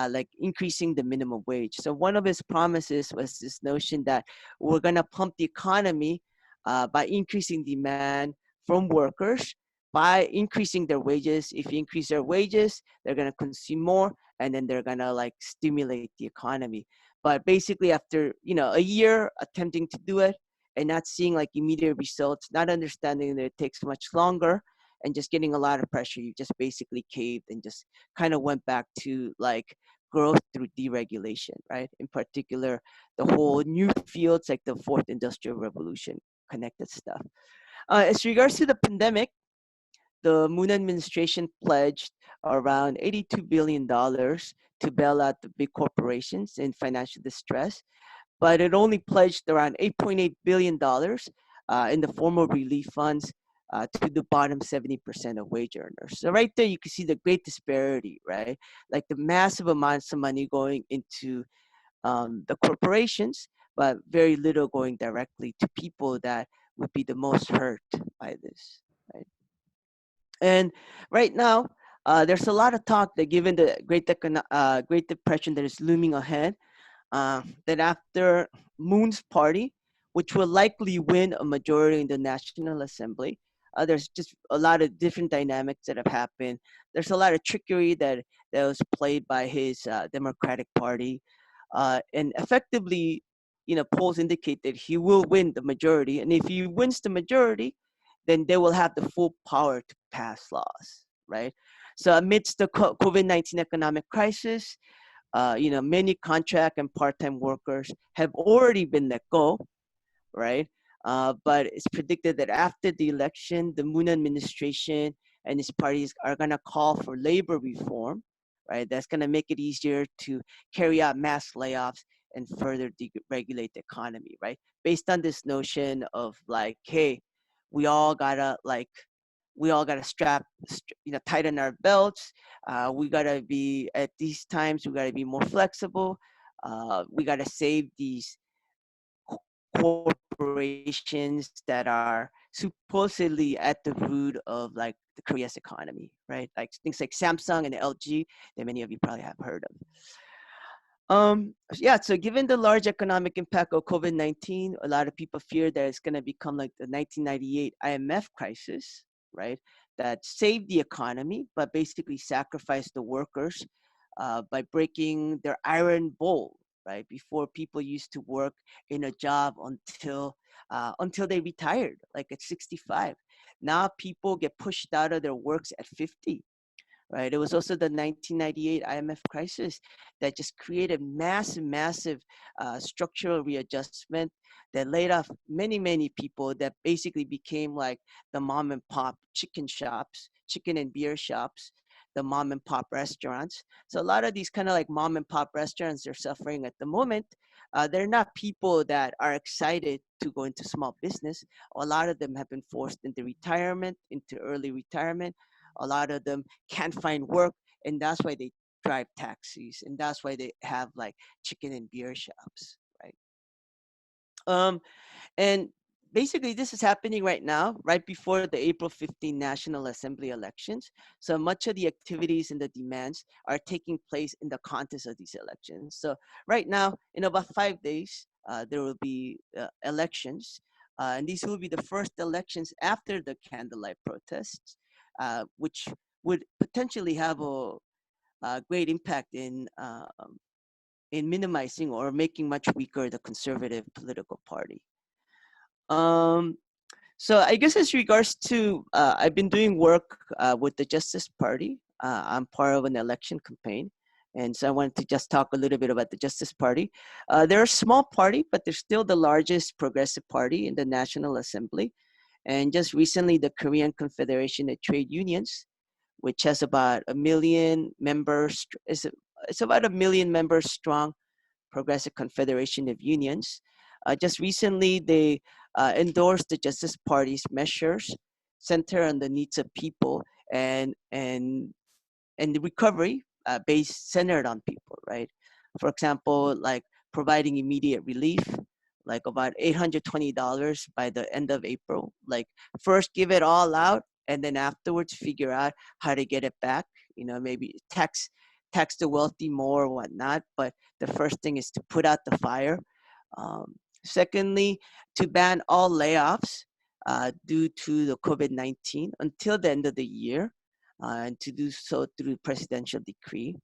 like increasing the minimum wage. So one of his promises was this notion that we're gonna pump the economy by increasing demand from workers, by increasing their wages. If you increase their wages, they're gonna consume more, and then they're gonna like stimulate the economy. But basically, after a year attempting to do it and not seeing like immediate results, not understanding that it takes much longer, and just getting a lot of pressure, you just basically caved and just kind of went back to like growth through deregulation, right? In particular, the whole new fields like the fourth industrial revolution connected stuff. As regards to the pandemic, the Moon administration pledged around $82 billion to bail out the big corporations in financial distress, but it only pledged around $8.8 billion in the form of relief funds to the bottom 70% of wage earners. So right there, you can see the great disparity, right? Like the massive amounts of money going into the corporations, but very little going directly to people that would be the most hurt by this, right? And right now, there's a lot of talk that given the Great Depression that is looming ahead, that after Moon's party, which will likely win a majority in the National Assembly, there's just a lot of different dynamics that have happened. There's a lot of trickery that was played by his Democratic Party. And effectively, polls indicate that he will win the majority. And if he wins the majority, then they will have the full power to pass laws, right? So amidst the COVID-19 economic crisis, many contract and part-time workers have already been let go, right? But it's predicted that after the election, the Moon administration and its parties are going to call for labor reform, right? That's going to make it easier to carry out mass layoffs and further deregulate the economy, right? Based on this notion of like, hey, we all gotta tighten our belts. We gotta be at these times. We gotta be more flexible. We gotta save these corporations that are supposedly at the root of like the Korea's economy, right? Like things like Samsung and LG that many of you probably have heard of. So given the large economic impact of COVID-19, a lot of people fear that it's going to become like the 1998 IMF crisis, right? That saved the economy, but basically sacrificed the workers by breaking their iron bowl, right? Before, people used to work in a job until they retired, like at 65. Now people get pushed out of their works at 50. Right. It was also the 1998 IMF crisis that just created massive structural readjustment that laid off many people that basically became like the mom and pop chicken and beer shops, the mom and pop restaurants. So a lot of these kind of like mom and pop restaurants are suffering at the moment. They're not people that are excited to go into small business. A lot of them have been forced into early retirement. A lot of them can't find work, and that's why they drive taxis, and that's why they have like chicken and beer shops, right? And basically this is happening right now, right before the April 15 National Assembly elections. So much of the activities and the demands are taking place in the context of these elections. So right now, in about 5 days, there will be elections, and these will be the first elections after the candlelight protests, which would potentially have a great impact in minimizing or making much weaker the conservative political party. So I guess as regards to, I've been doing work with the Justice Party. I'm part of an election campaign. And so I wanted to just talk a little bit about the Justice Party. They're a small party, but they're still the largest progressive party in the National Assembly. And just recently, the Korean Confederation of Trade Unions, which has about 1 million members, it's about 1 million members strong, Progressive Confederation of Unions. Just recently, they endorsed the Justice Party's measures centered on the needs of people and the recovery based centered on people, right? For example, like providing immediate relief, like about $820 by the end of April. Like first give it all out and then afterwards figure out how to get it back. You know, maybe tax the wealthy more or whatnot. But the first thing is to put out the fire. Secondly, to ban all layoffs due to the COVID-19 until the end of the year, and to do so through presidential decree.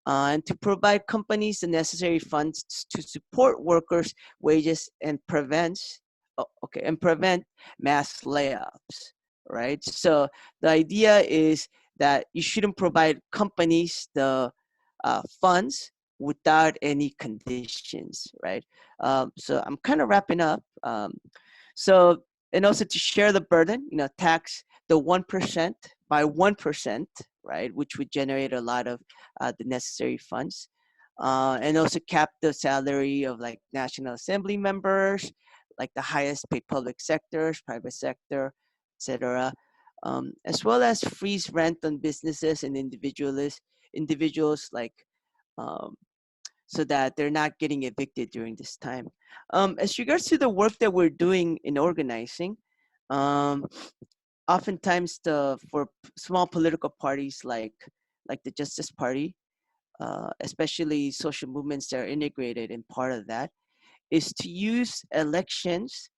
And to provide companies the necessary funds to support workers' wages and prevent mass layoffs, right? So the idea is that you shouldn't provide companies the funds without any conditions, right? So I'm kind of wrapping up. And also to share the burden, you know, tax the 1% by 1%, right, which would generate a lot of the necessary funds, and also cap the salary of like National Assembly members, like the highest paid public sectors, private sector, etc., as well as freeze rent on businesses and individuals like so that they're not getting evicted during this time. As regards to the work that we're doing in organizing, oftentimes for small political parties like the Justice Party, especially social movements that are integrated in part of that, is to use elections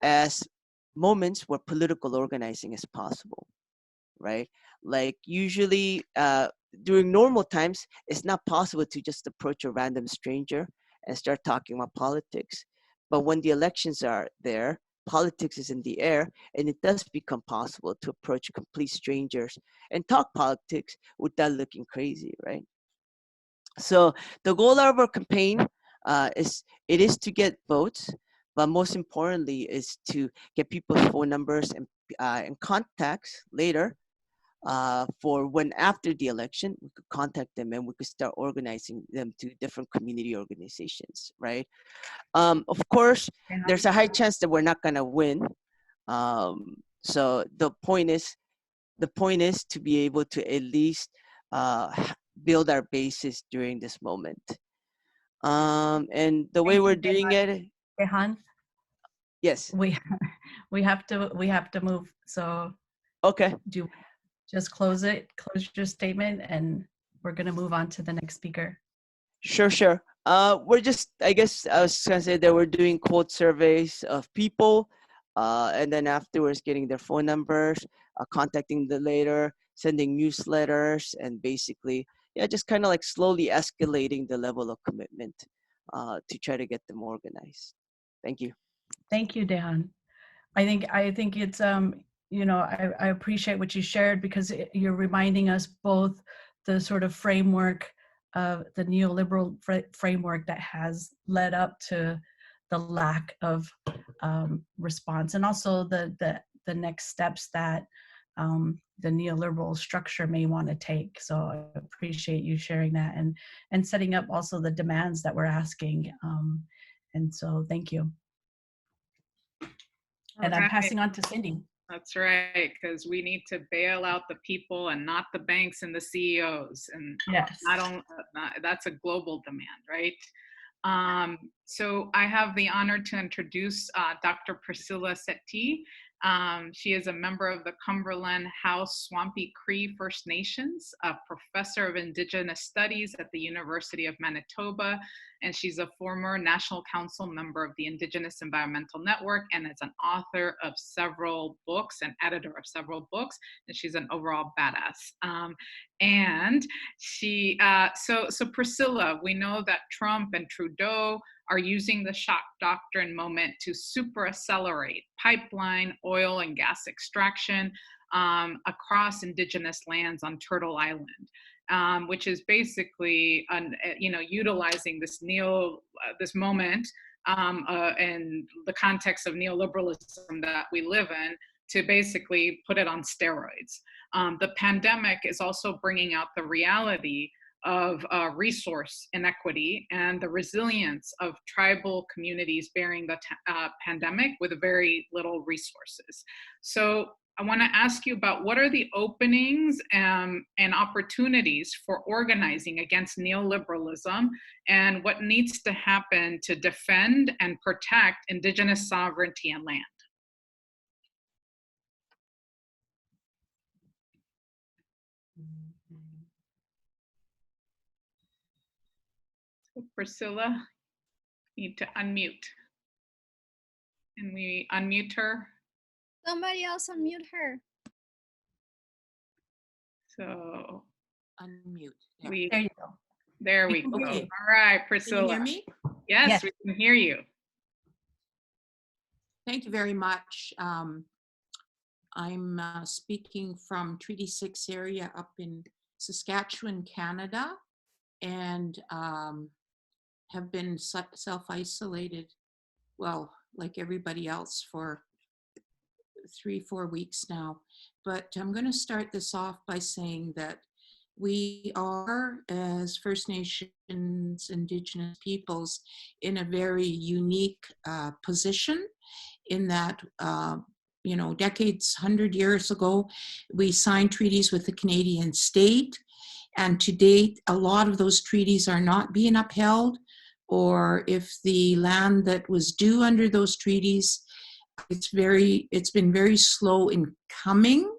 as moments where political organizing is possible, right? Like usually during normal times, it's not possible to just approach a random stranger and start talking about politics. But when the elections are there, politics is in the air, and it does become possible to approach complete strangers and talk politics without looking crazy, right? So the goal of our campaign is to get votes, but most importantly is to get people's phone numbers and contacts later for when after the election we could contact them and we could start organizing them to different community organizations, right? Of course, there's a high chance that we're not gonna win. So the point is to be able to at least build our bases during this moment. And the way we're doing it. Rehan, Yes. we have to move. So okay. Do you just close your statement, and we're gonna move on to the next speaker. Sure. We're just, I guess I was gonna say that we're doing quote surveys of people, and then afterwards getting their phone numbers, contacting them later, sending newsletters, and basically, just kind of like slowly escalating the level of commitment to try to get them organized. Thank you. Thank you, Dan. I think it's I appreciate what you shared, because you're reminding us both the sort of framework of the neoliberal framework that has led up to the lack of response, and also the next steps that the neoliberal structure may want to take. So I appreciate you sharing that and setting up also the demands that we're asking. And so thank you. And I'm passing on to Cindy. That's right, because we need to bail out the people and not the banks and the CEOs. And yes, that's a global demand, right? So I have the honor to introduce Dr. Priscilla Settee. She is a member of the Cumberland House Swampy Cree First Nations, a professor of Indigenous Studies at the University of Manitoba, and she's a former National Council member of the Indigenous Environmental Network, and is an author of several books and editor of several books, and she's an overall badass. And she, so Priscilla, we know that Trump and Trudeau are using the shock doctrine moment to super accelerate pipeline, oil, and gas extraction across Indigenous lands on Turtle Island, which is basically, utilizing this moment and the context of neoliberalism that we live in to basically put it on steroids. The pandemic is also bringing out the reality of resource inequity and the resilience of tribal communities bearing the pandemic with very little resources. So I want to ask you about what are the openings and opportunities for organizing against neoliberalism, and what needs to happen to defend and protect Indigenous sovereignty and land. So Priscilla, you need to unmute. Can we unmute her? Somebody else unmute her. So Unmute. Yeah. There you go. there we go. Okay. All right, Can Priscilla. you hear me? Yes, Yes. we can hear you. Thank you very much. I'm speaking from Treaty 6 area up in Saskatchewan, Canada, and have been self-isolated, well, like everybody else, for 3-4 weeks now. But I'm going to start this off by saying that we are, as First Nations, Indigenous peoples, in a very unique position in that, you know, decades, 100 years ago, we signed treaties with the Canadian state. And to date, a lot of those treaties are not being upheld, or if the land that was due under those treaties, it's been very slow in coming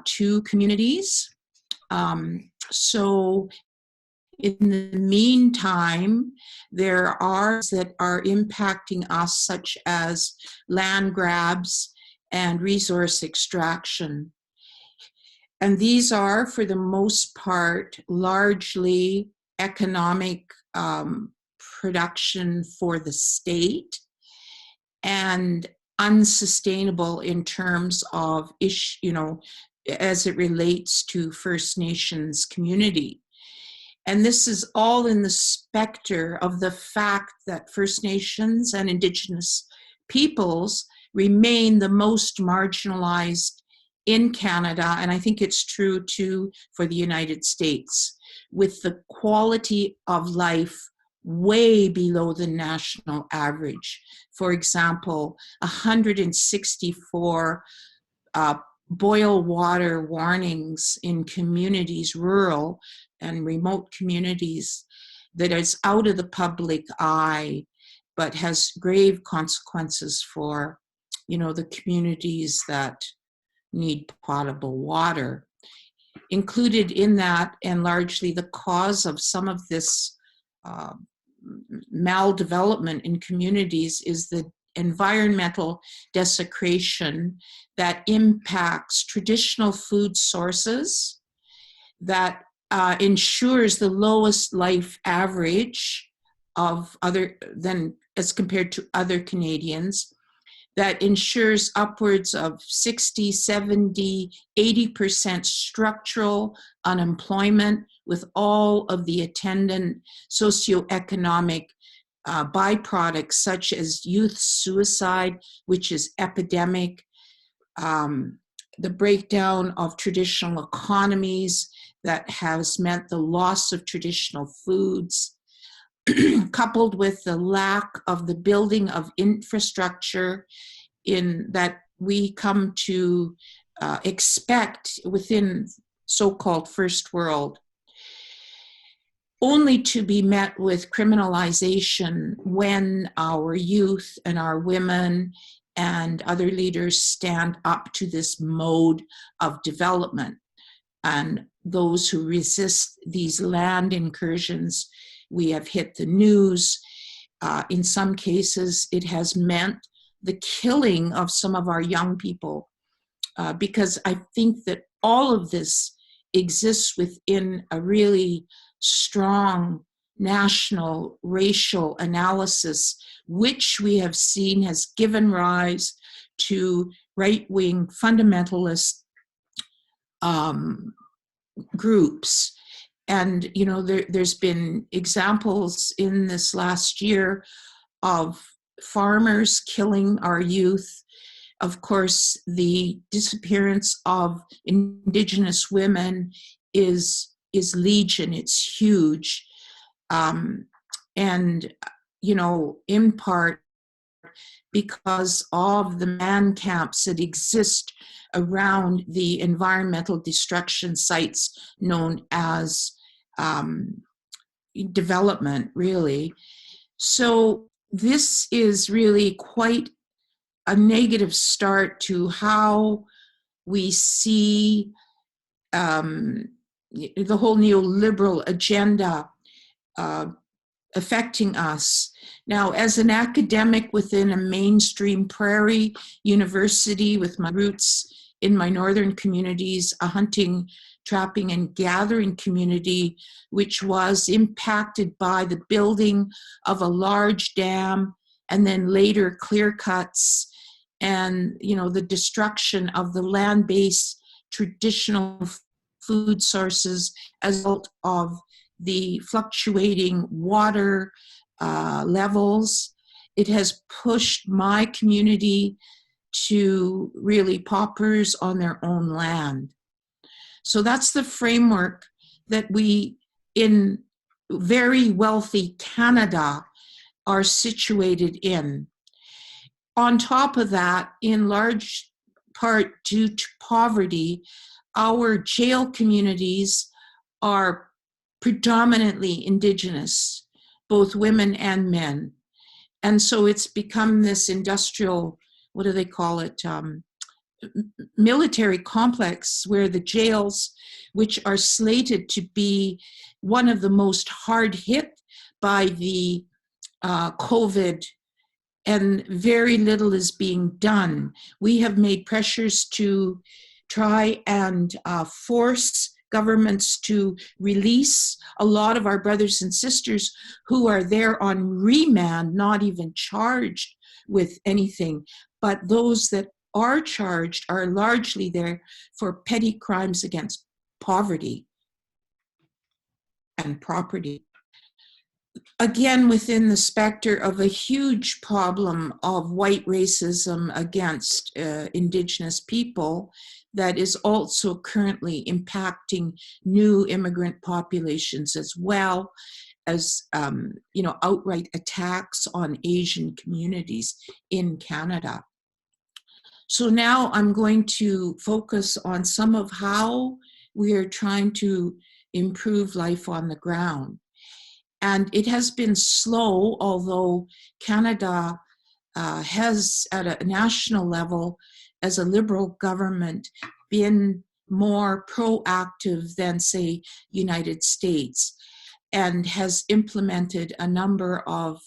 to communities. So in the meantime, there are that are impacting us, such as land grabs and resource extraction. And these are, for the most part, largely economic production for the state and unsustainable in terms of you know, as it relates to First Nations community. And this is all in the specter of the fact that First Nations and Indigenous peoples remain the most marginalized in Canada, and I think it's true too for the United States, with the quality of life way below the national average. For example, 164 boil water warnings in communities, rural and remote communities, that is out of the public eye, but has grave consequences for, you know, the communities that need potable water. Included in that, and largely the cause of some of this maldevelopment in communities, is the environmental desecration that impacts traditional food sources, that ensures the lowest life average of other than as compared to other Canadians, that ensures upwards of 60, 70, 80% structural unemployment, with all of the attendant socioeconomic byproducts such as youth suicide, which is epidemic, the breakdown of traditional economies that has meant the loss of traditional foods, coupled with the lack of the building of infrastructure in that we come to expect within so-called first world, only to be met with criminalization when our youth and our women and other leaders stand up to this mode of development. And those who resist these land incursions, we have hit the news. In some cases, it has meant the killing of some of our young people, because I think that all of this exists within a really strong national racial analysis, which we have seen has given rise to right-wing fundamentalist groups. And, you know, there's been examples in this last year of farmers killing our youth. Of course, the disappearance of Indigenous women is is legion. It's huge. And, you know, in part because of the man camps that exist around the environmental destruction sites known as development, really. So this is really quite a negative start to how we see the whole neoliberal agenda affecting us. Now, as an academic within a mainstream prairie university with my roots in my northern communities, a hunting, trapping, and gathering community, which was impacted by the building of a large dam and then later clear cuts and, you know, the destruction of the land-based traditional food sources as a result of the fluctuating water levels. It has pushed my community to really paupers on their own land. So that's the framework that we in very wealthy Canada are situated in. On top of that, in large part due to poverty, our jail communities are predominantly Indigenous, both women and men. And so it's become this industrial, what do they call it, military complex where the jails, which are slated to be one of the most hard hit by the COVID, and very little is being done. We have made pressures to try and force governments to release a lot of our brothers and sisters who are there on remand, not even charged with anything. But those that are charged are largely there for petty crimes against poverty and property. Again, within the specter of a huge problem of white racism against Indigenous people that is also currently impacting new immigrant populations, as well as outright attacks on Asian communities in Canada. So now I'm going to focus on some of how we are trying to improve life on the ground. And it has been slow, although Canada has, at a national level, as a Liberal government, been more proactive than, say, United States, and has implemented a number of,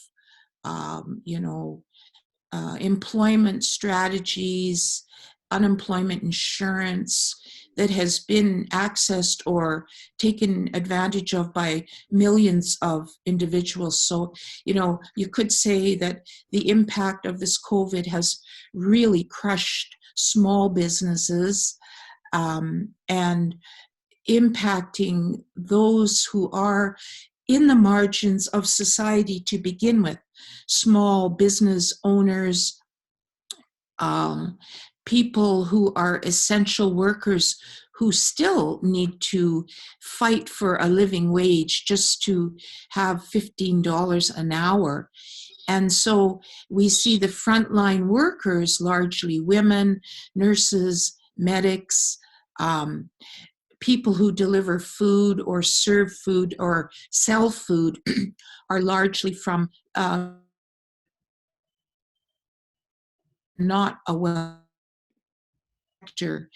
employment strategies, unemployment insurance that has been accessed or taken advantage of by millions of individuals. So, you could say that the impact of this COVID has really crushed small businesses and impacting those who are in the margins of society to begin with, small business owners, people who are essential workers who still need to fight for a living wage just to have $15 an hour. And so we see the frontline workers, largely women, nurses, medics, people who deliver food or serve food or sell food are largely from not a well sector.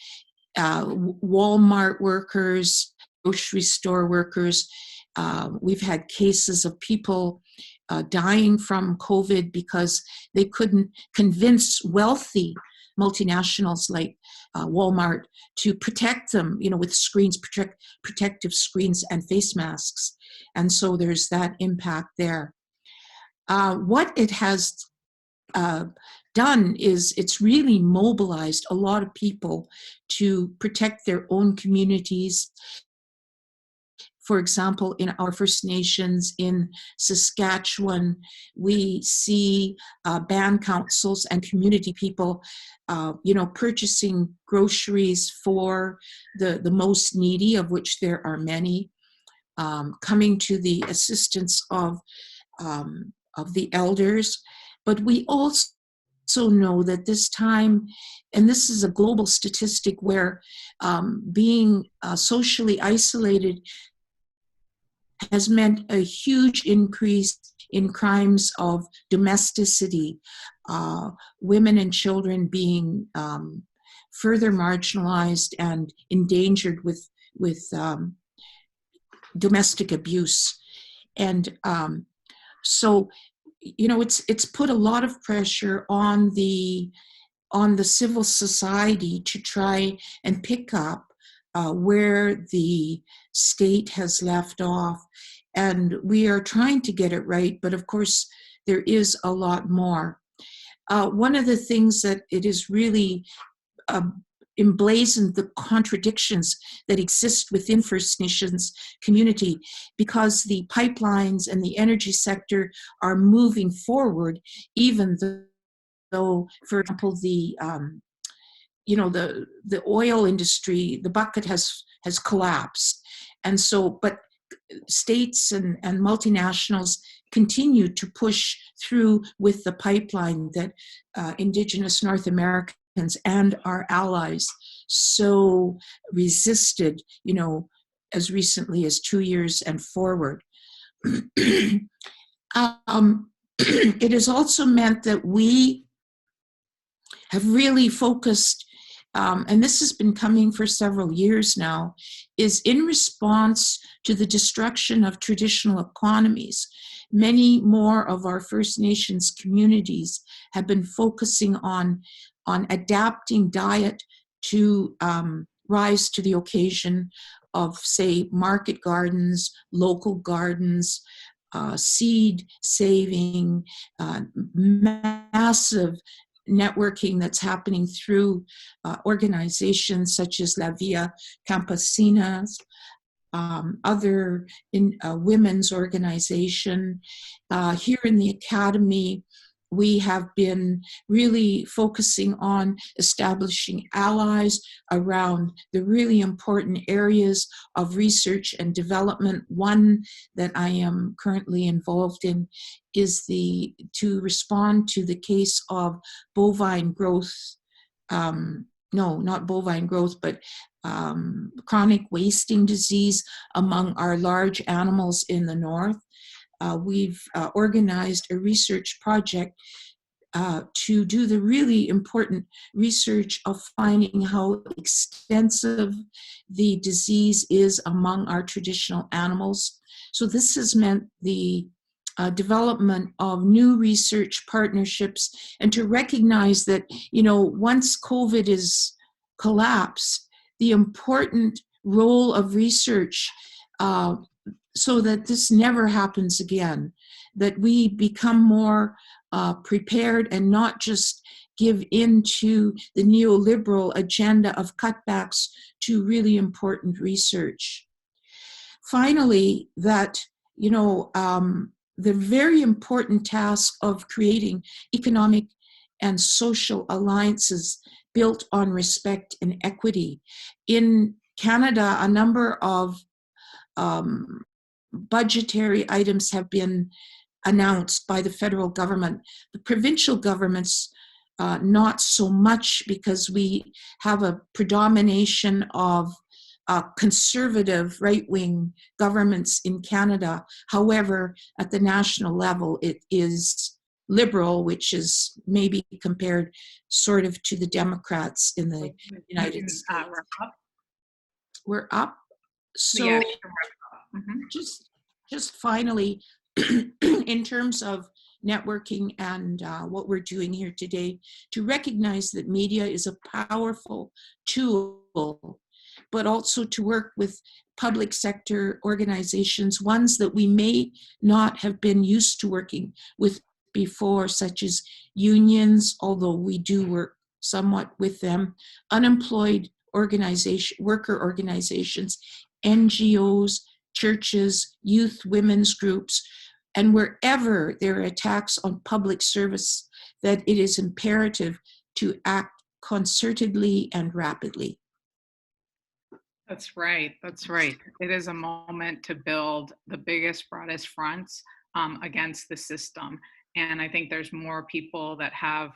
Walmart workers, grocery store workers. We've had cases of people dying from COVID because they couldn't convince wealthy multinationals like Walmart to protect them, with screens, protective screens and face masks. And so there's that impact there. What it has done is it's really mobilized a lot of people to protect their own communities. For example, in our First Nations in Saskatchewan, we see band councils and community people, purchasing groceries for the most needy, of which there are many. coming to the assistance of the elders. But we also know that this time, and this is a global statistic, where being socially isolated has meant a huge increase in crimes of domesticity, women and children being further marginalized and endangered with domestic abuse. And so, you know, it's put a lot of pressure on the civil society to try and pick up where the state has left off. And we are trying to get it right, but of course there is a lot more. One of the things that it is really emblazoned the contradictions that exist within First Nations community, because the pipelines and the energy sector are moving forward, even though, for example, the oil industry, the bucket has collapsed. And so, but states and multinationals continue to push through with the pipeline that Indigenous North Americans and our allies so resisted, you know, as recently as 2 years and forward. It has also meant that we have really focused, and this has been coming for several years now, is in response to the destruction of traditional economies. Many more of our First Nations communities have been focusing on adapting diet to rise to the occasion of, say, market gardens, local gardens, seed saving, massive networking that's happening through organizations such as La Via Campesinas, other women's organization. Here in the Academy, we have been really focusing on establishing allies around the really important areas of research and development. One that I am currently involved in is to respond to the case of bovine growth, not bovine growth, but chronic wasting disease among our large animals in the north. We've organized a research project to do the really important research of finding how extensive the disease is among our traditional animals. So this has meant the development of new research partnerships, and to recognize that, you know, once COVID is collapsed, the important role of research so that this never happens again, that we become more prepared and not just give in to the neoliberal agenda of cutbacks to really important research. Finally, that, you know, the very important task of creating economic and social alliances built on respect and equity. In Canada, a number of budgetary items have been announced by the federal government. The provincial governments, not so much, because we have a predomination of conservative right-wing governments in Canada. However, at the national level, it is liberal, which is maybe compared sort of to the Democrats in the United States. We're up. So Yeah. just finally, in terms of networking and what we're doing here today, to recognize that media is a powerful tool, but also to work with public sector organizations, ones that we may not have been used to working with before, such as unions, although we do work somewhat with them, unemployed worker organizations, NGOs, churches, youth, women's groups, and wherever there are attacks on public service, that it is imperative to act concertedly and rapidly. That's right. That's right. It is a moment to build the biggest, broadest fronts against the system. And I think there's more people that have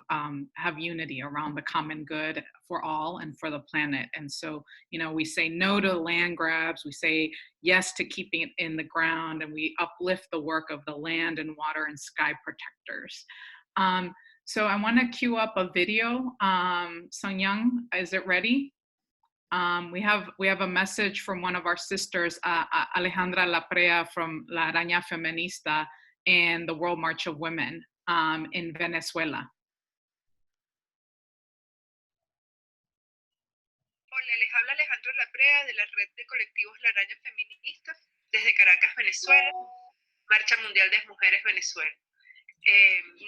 unity around the common good for all and for the planet. And so, you know, we say no to land grabs. We say yes to keeping it in the ground, and we uplift the work of the land and water and sky protectors. So I want to queue up a video. Sung Young, is it ready? We have a message from one of our sisters, Alejandra Laprea from La Araña Feminista and the World March of Women in Venezuela. Hola, les habla Alejandra Laprea de la red de colectivos La Araña Feministas desde Caracas, Venezuela, Marcha Mundial de Mujeres Venezuela.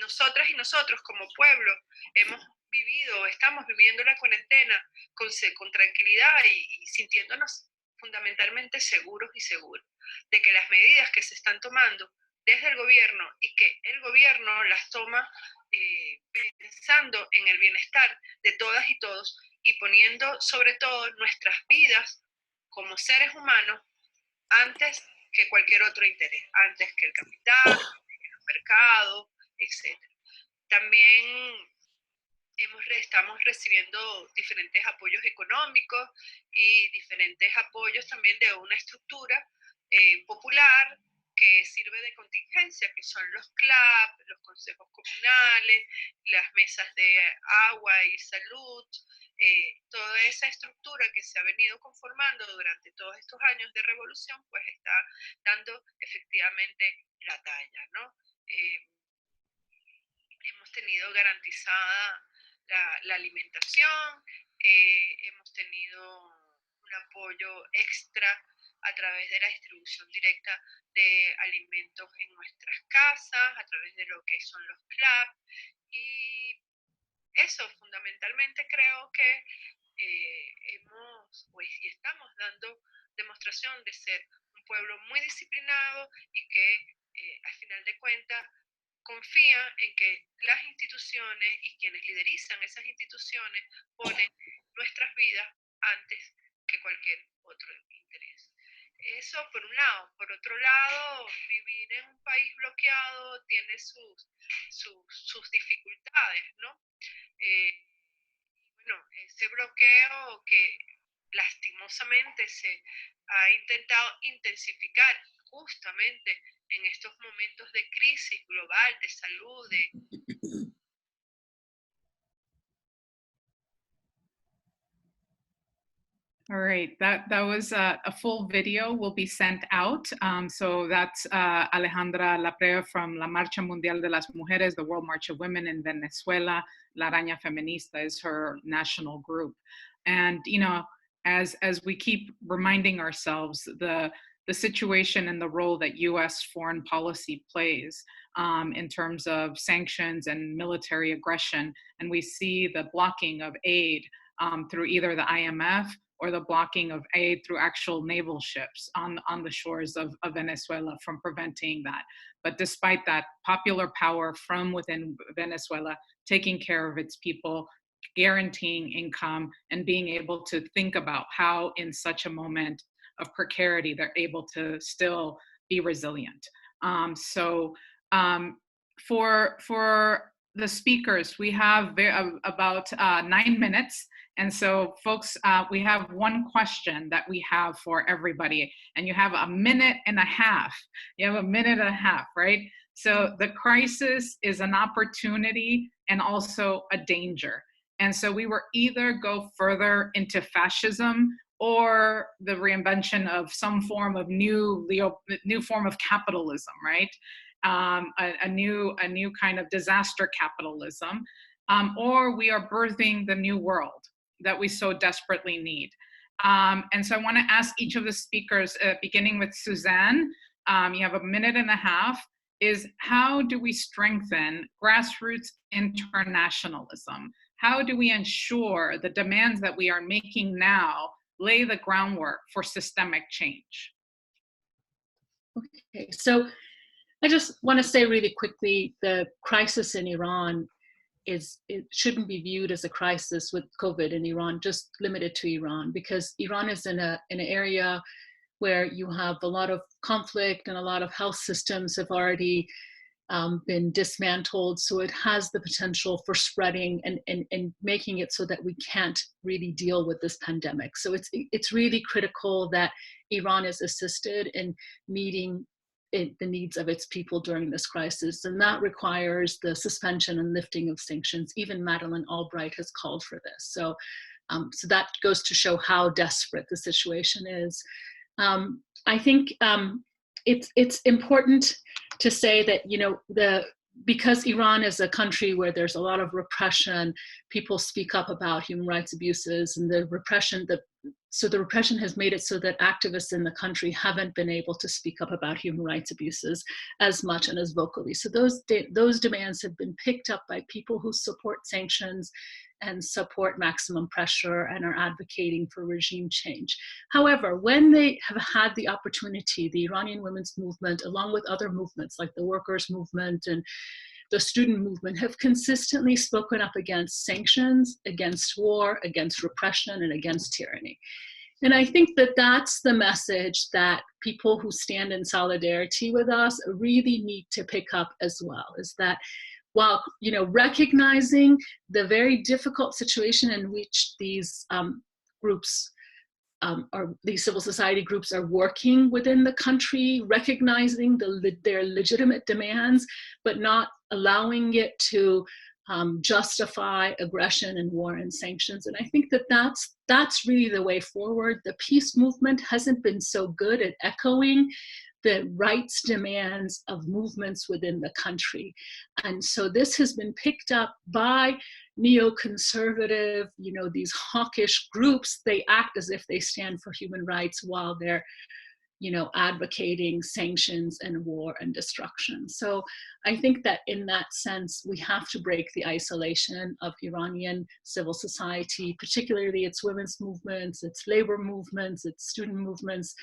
Nosotras y nosotros como pueblo hemos vivido, estamos viviendo la cuarentena con tranquilidad y sintiéndonos fundamentalmente seguros y seguros de que las medidas que se están tomando desde el gobierno y que el gobierno las toma pensando en el bienestar de todas y todos y poniendo sobre todo nuestras vidas como seres humanos antes que cualquier otro interés, antes que el capital, el mercado, etc. También estamos recibiendo diferentes apoyos económicos y diferentes apoyos también de una estructura popular que sirve de contingencia, que son los CLAP, los consejos comunales, las mesas de agua y salud, toda esa estructura que se ha venido conformando durante todos estos años de revolución, pues está dando efectivamente la talla, ¿no? Hemos tenido garantizada la alimentación, hemos tenido un apoyo extra a través de la distribución directa de alimentos en nuestras casas, a través de lo que son los CLAP, y eso fundamentalmente creo que y estamos dando demostración de ser un pueblo muy disciplinado y que al final de cuentas confía en que las instituciones y quienes liderizan esas instituciones ponen nuestras vidas antes que cualquier otro interés. Eso por un lado. Por otro lado, vivir en un país bloqueado tiene sus dificultades, ¿no? Bueno, ese bloqueo que lastimosamente se ha intentado intensificar justamente en estos momentos de crisis global, de salud, All right, that was a full video will be sent out. So that's Alejandra Laprea from La Marcha Mundial de las Mujeres, the World March of Women in Venezuela. La Araña Feminista is her national group. And, you know, as we keep reminding ourselves, the situation and the role that U.S. foreign policy plays in terms of sanctions and military aggression, and we see the blocking of aid through either the IMF or the blocking of aid through actual naval ships on the shores of Venezuela from preventing that. But despite that, popular power from within Venezuela taking care of its people, guaranteeing income, and being able to think about how in such a moment of precarity they're able to still be resilient. For the speakers, we have about 9 minutes. And so folks, we have one question that we have for everybody, and you have a minute and a half. You have a minute and a half, right? So the crisis is an opportunity and also a danger. And so we will either go further into fascism or the reinvention of some form of new form of capitalism, right? A new kind of disaster capitalism, or we are birthing the new world that we so desperately need. And so I want to ask each of the speakers, beginning with Suzanne, you have a minute and a half, is how do we strengthen grassroots internationalism? How do we ensure the demands that we are making now lay the groundwork for systemic change? Okay, so I just want to say really quickly, the crisis in Iran it shouldn't be viewed as a crisis with COVID in Iran, just limited to Iran, because Iran is in an area where you have a lot of conflict and a lot of health systems have already been dismantled. So it has the potential for spreading and making it so that we can't really deal with this pandemic. So it's really critical that Iran is assisted in meeting the needs of its people during this crisis. And that requires the suspension and lifting of sanctions. Even Madeleine Albright has called for this. So, so that goes to show how desperate the situation is. I think it's important to say that, you know, because Iran is a country where there's a lot of repression, people speak up about human rights abuses, and the repression has made it so that activists in the country haven't been able to speak up about human rights abuses as much and as vocally. So those demands have been picked up by people who support sanctions and support maximum pressure and are advocating for regime change. However, when they have had the opportunity, the Iranian women's movement, along with other movements like the workers' movement and the student movement, have consistently spoken up against sanctions, against war, against repression, and against tyranny. And I think that that's the message that people who stand in solidarity with us really need to pick up as well, is that while, you know, recognizing the very difficult situation in which these groups these civil society groups are working within the country, recognizing their legitimate demands, but not allowing it to justify aggression and war and sanctions. And I think that that's really the way forward. The peace movement hasn't been so good at echoing the rights demands of movements within the country. And so this has been picked up by neoconservative, you know, these hawkish groups. They act as if they stand for human rights while they're, you know, advocating sanctions and war and destruction. So I think that in that sense, we have to break the isolation of Iranian civil society, particularly its women's movements, its labor movements, its student movements,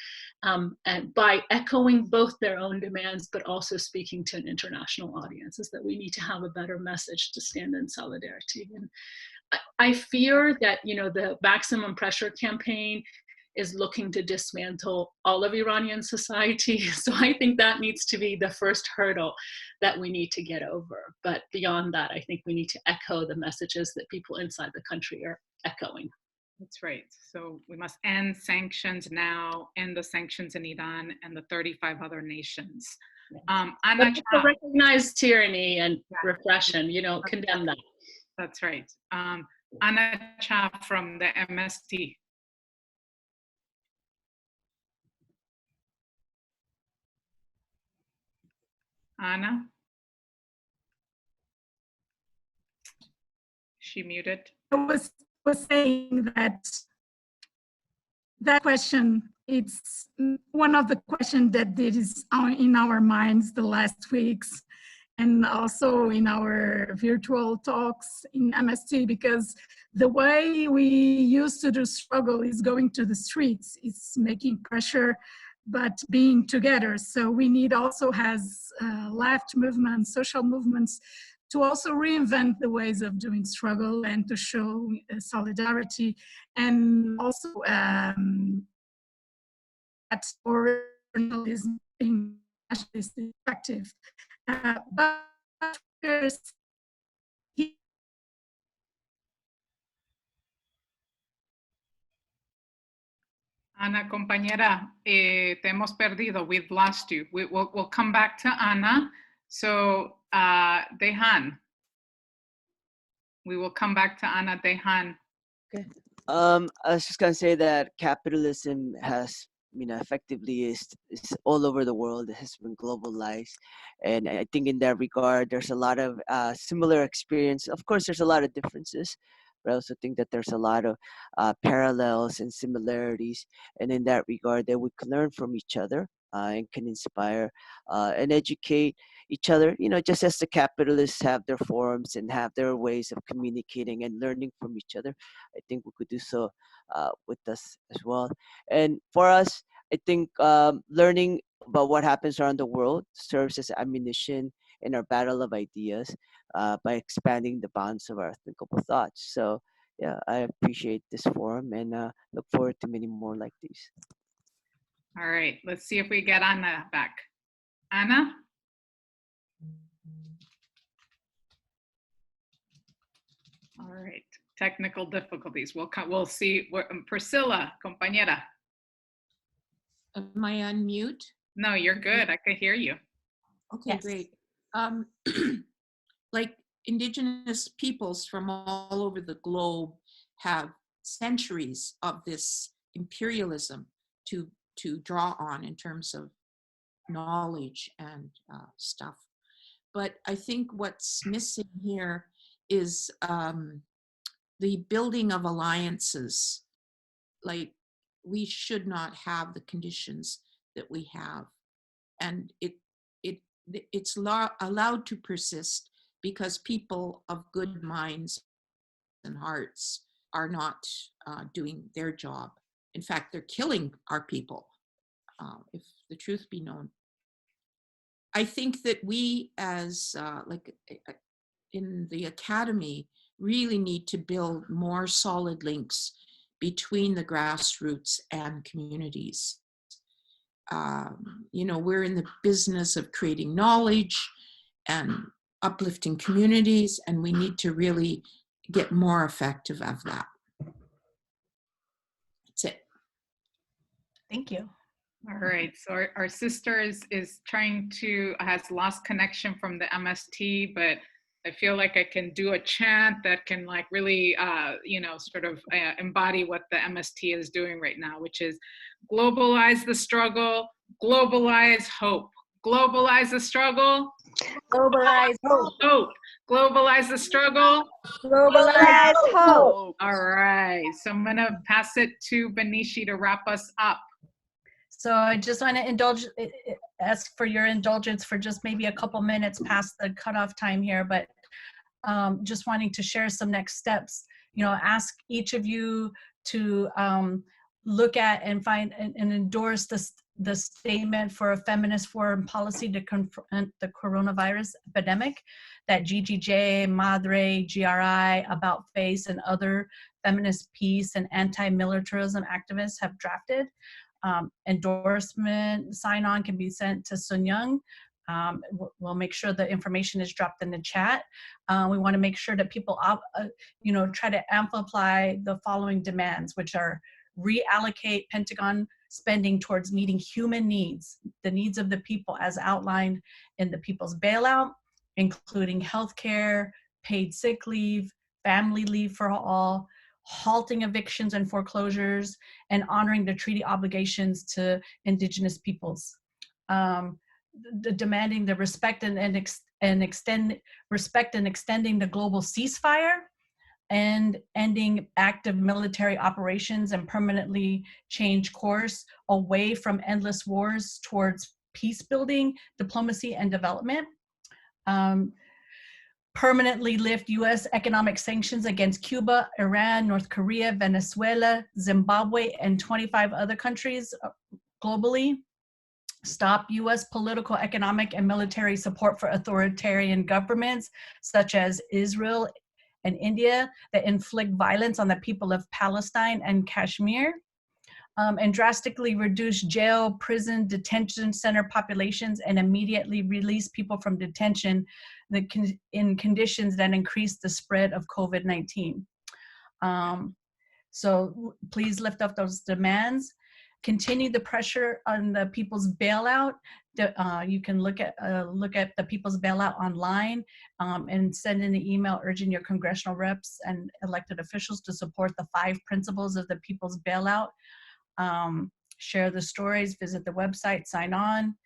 and by echoing both their own demands, but also speaking to an international audience, is that we need to have a better message to stand in solidarity. And I fear that, you know, the maximum pressure campaign is looking to dismantle all of Iranian society. So I think that needs to be the first hurdle that we need to get over. But beyond that, I think we need to echo the messages that people inside the country are echoing. That's right. So we must end sanctions now, end the sanctions in Iran and the 35 other nations. Anna, recognize tyranny and repression, you know, condemn that. That's right. Anna Cha from the MST. Anna? She muted. I was saying that question, it's one of the questions that is in our minds the last weeks, and also in our virtual talks in MST, because the way we used to do struggle is going to the streets, it's making pressure, but being together. So we need also as left movements, social movements, to also reinvent the ways of doing struggle and to show solidarity, and also that journalism being nationalist effective. But first, Ana, compañera, te hemos perdido. We've lost you. We'll come back to Ana. So, Dejan. We will come back to Ana. Dejan. Okay. I was just gonna say that capitalism has, you know, effectively is all over the world. It has been globalized, and I think in that regard, there's a lot of similar experience. Of course, there's a lot of differences, but I also think that there's a lot of parallels and similarities. And in that regard, that we can learn from each other and can inspire and educate each other. You know, just as the capitalists have their forums and have their ways of communicating and learning from each other, I think we could do so with us as well. And for us, I think learning about what happens around the world serves as ammunition in our battle of ideas by expanding the bounds of our thinkable thoughts. So yeah, I appreciate this forum and look forward to many more like these. All right, let's see if we get Anna back. Anna? All right, technical difficulties. We'll see. Priscilla, compañera. Am I on mute? No, you're good. I can hear you. Okay, Yes. great. Like indigenous peoples from all over the globe have centuries of this imperialism to draw on in terms of knowledge and stuff. But I think what's missing here is the building of alliances. Like, we should not have the conditions that we have, and it's allowed to persist because people of good minds and hearts are not doing their job. In fact, they're killing our people, if the truth be known. I think that we, as in the academy, really need to build more solid links between the grassroots and communities. You know, we're in the business of creating knowledge and uplifting communities, and we need to really get more effective of that. That's it. Thank you. All right, so our sister has lost connection from the MST, but I feel like I can do a chant that can like really, sort of embody what the MST is doing right now, which is globalize the struggle, globalize hope. Globalize the struggle. Globalize hope. Hope. Globalize the struggle. Globalize hope. All right, so I'm gonna pass it to Benishi to wrap us up. So I just want to ask for your indulgence for just maybe a couple minutes past the cutoff time here, but just wanting to share some next steps. You know, ask each of you to look at and find and endorse the statement for a feminist foreign policy to confront the coronavirus epidemic that GGJ, Madre, GRI, About Face, and other feminist peace and anti-militarism activists have drafted. Endorsement sign-on can be sent to Sun Young. We'll make sure the information is dropped in the chat. We want to make sure that people, try to amplify the following demands, which are reallocate Pentagon spending towards meeting human needs, the needs of the people as outlined in the People's Bailout, including healthcare, paid sick leave, family leave for all, halting evictions and foreclosures, and honoring the treaty obligations to Indigenous peoples. Demanding the respect and extending the global ceasefire, and ending active military operations and permanently change course away from endless wars towards peace building, diplomacy, and development. Permanently lift U.S. economic sanctions against Cuba, Iran, North Korea, Venezuela, Zimbabwe, and 25 other countries globally. Stop U.S. political, economic, and military support for authoritarian governments such as Israel and India that inflict violence on the people of Palestine and Kashmir. And drastically reduce jail, prison, detention center populations, and immediately release people from detention in conditions that increase the spread of COVID-19. So please lift up those demands. Continue the pressure on the People's Bailout. You can look at the People's Bailout online and send in an email urging your congressional reps and elected officials to support the 5 principles of the People's Bailout. Share the stories, visit the website, sign on.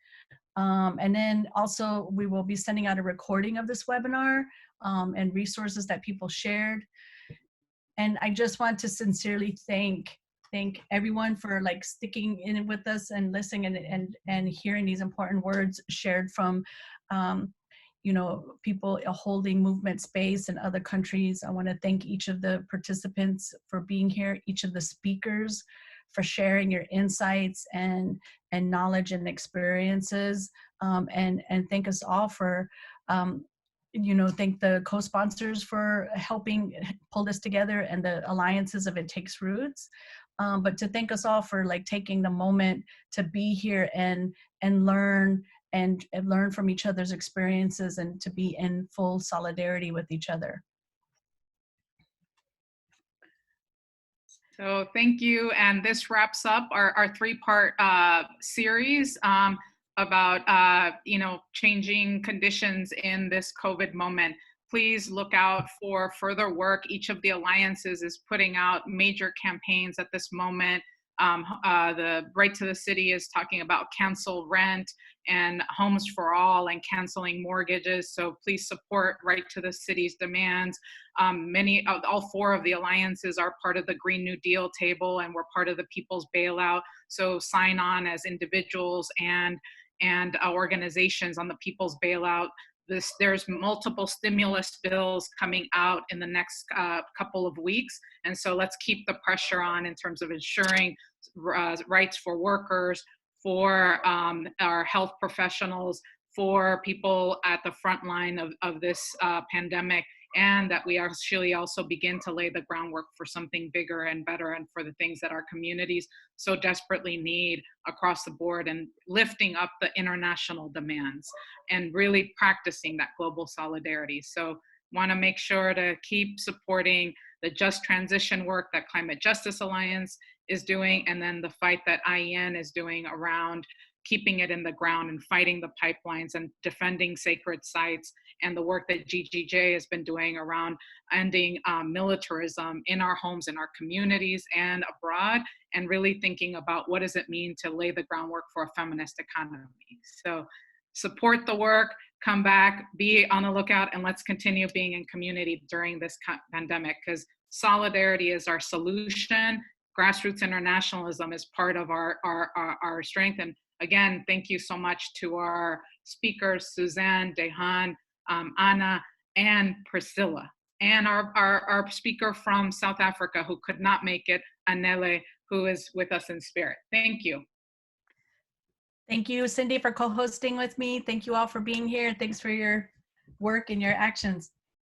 And then also we will be sending out a recording of this webinar and resources that people shared. And I just want to sincerely thank everyone for like sticking in with us and listening and hearing these important words shared from people holding movement space in other countries. I want to thank each of the participants for being here, each of the speakers for sharing your insights and knowledge and experiences, and thank us all for thank the co-sponsors for helping pull this together and the alliances of It Takes Roots. But to thank us all for like taking the moment to be here and learn and learn from each other's experiences and to be in full solidarity with each other. So thank you. And this wraps up our three-part series about, changing conditions in this COVID moment. Please look out for further work. Each of the alliances is putting out major campaigns at this moment. The Right to the City is talking about cancel rent and Homes for All and canceling mortgages. So please support Right to the City's demands. All four of the alliances are part of the Green New Deal table, and we're part of the People's Bailout. So sign on as individuals and organizations on the People's Bailout. There's multiple stimulus bills coming out in the next couple of weeks. And so let's keep the pressure on in terms of ensuring rights for workers, for our health professionals, for people at the front line of this pandemic, and that we actually also begin to lay the groundwork for something bigger and better and for the things that our communities so desperately need across the board, and lifting up the international demands and really practicing that global solidarity. So want to make sure to keep supporting the just transition work that Climate Justice Alliance is doing, and then the fight that IEN is doing around keeping it in the ground and fighting the pipelines and defending sacred sites, and the work that GGJ has been doing around ending militarism in our homes, in our communities and abroad, and really thinking about what does it mean to lay the groundwork for a feminist economy. So support the work, come back, be on the lookout, and let's continue being in community during this pandemic, because solidarity is our solution. Grassroots internationalism is part of our strength. And again, thank you so much to our speakers, Suzanne, Dehan, Anna, and Priscilla, and our speaker from South Africa who could not make it, Anele, who is with us in spirit. Thank you. Thank you, Cindy, for co-hosting with me. Thank you all for being here. Thanks for your work and your actions.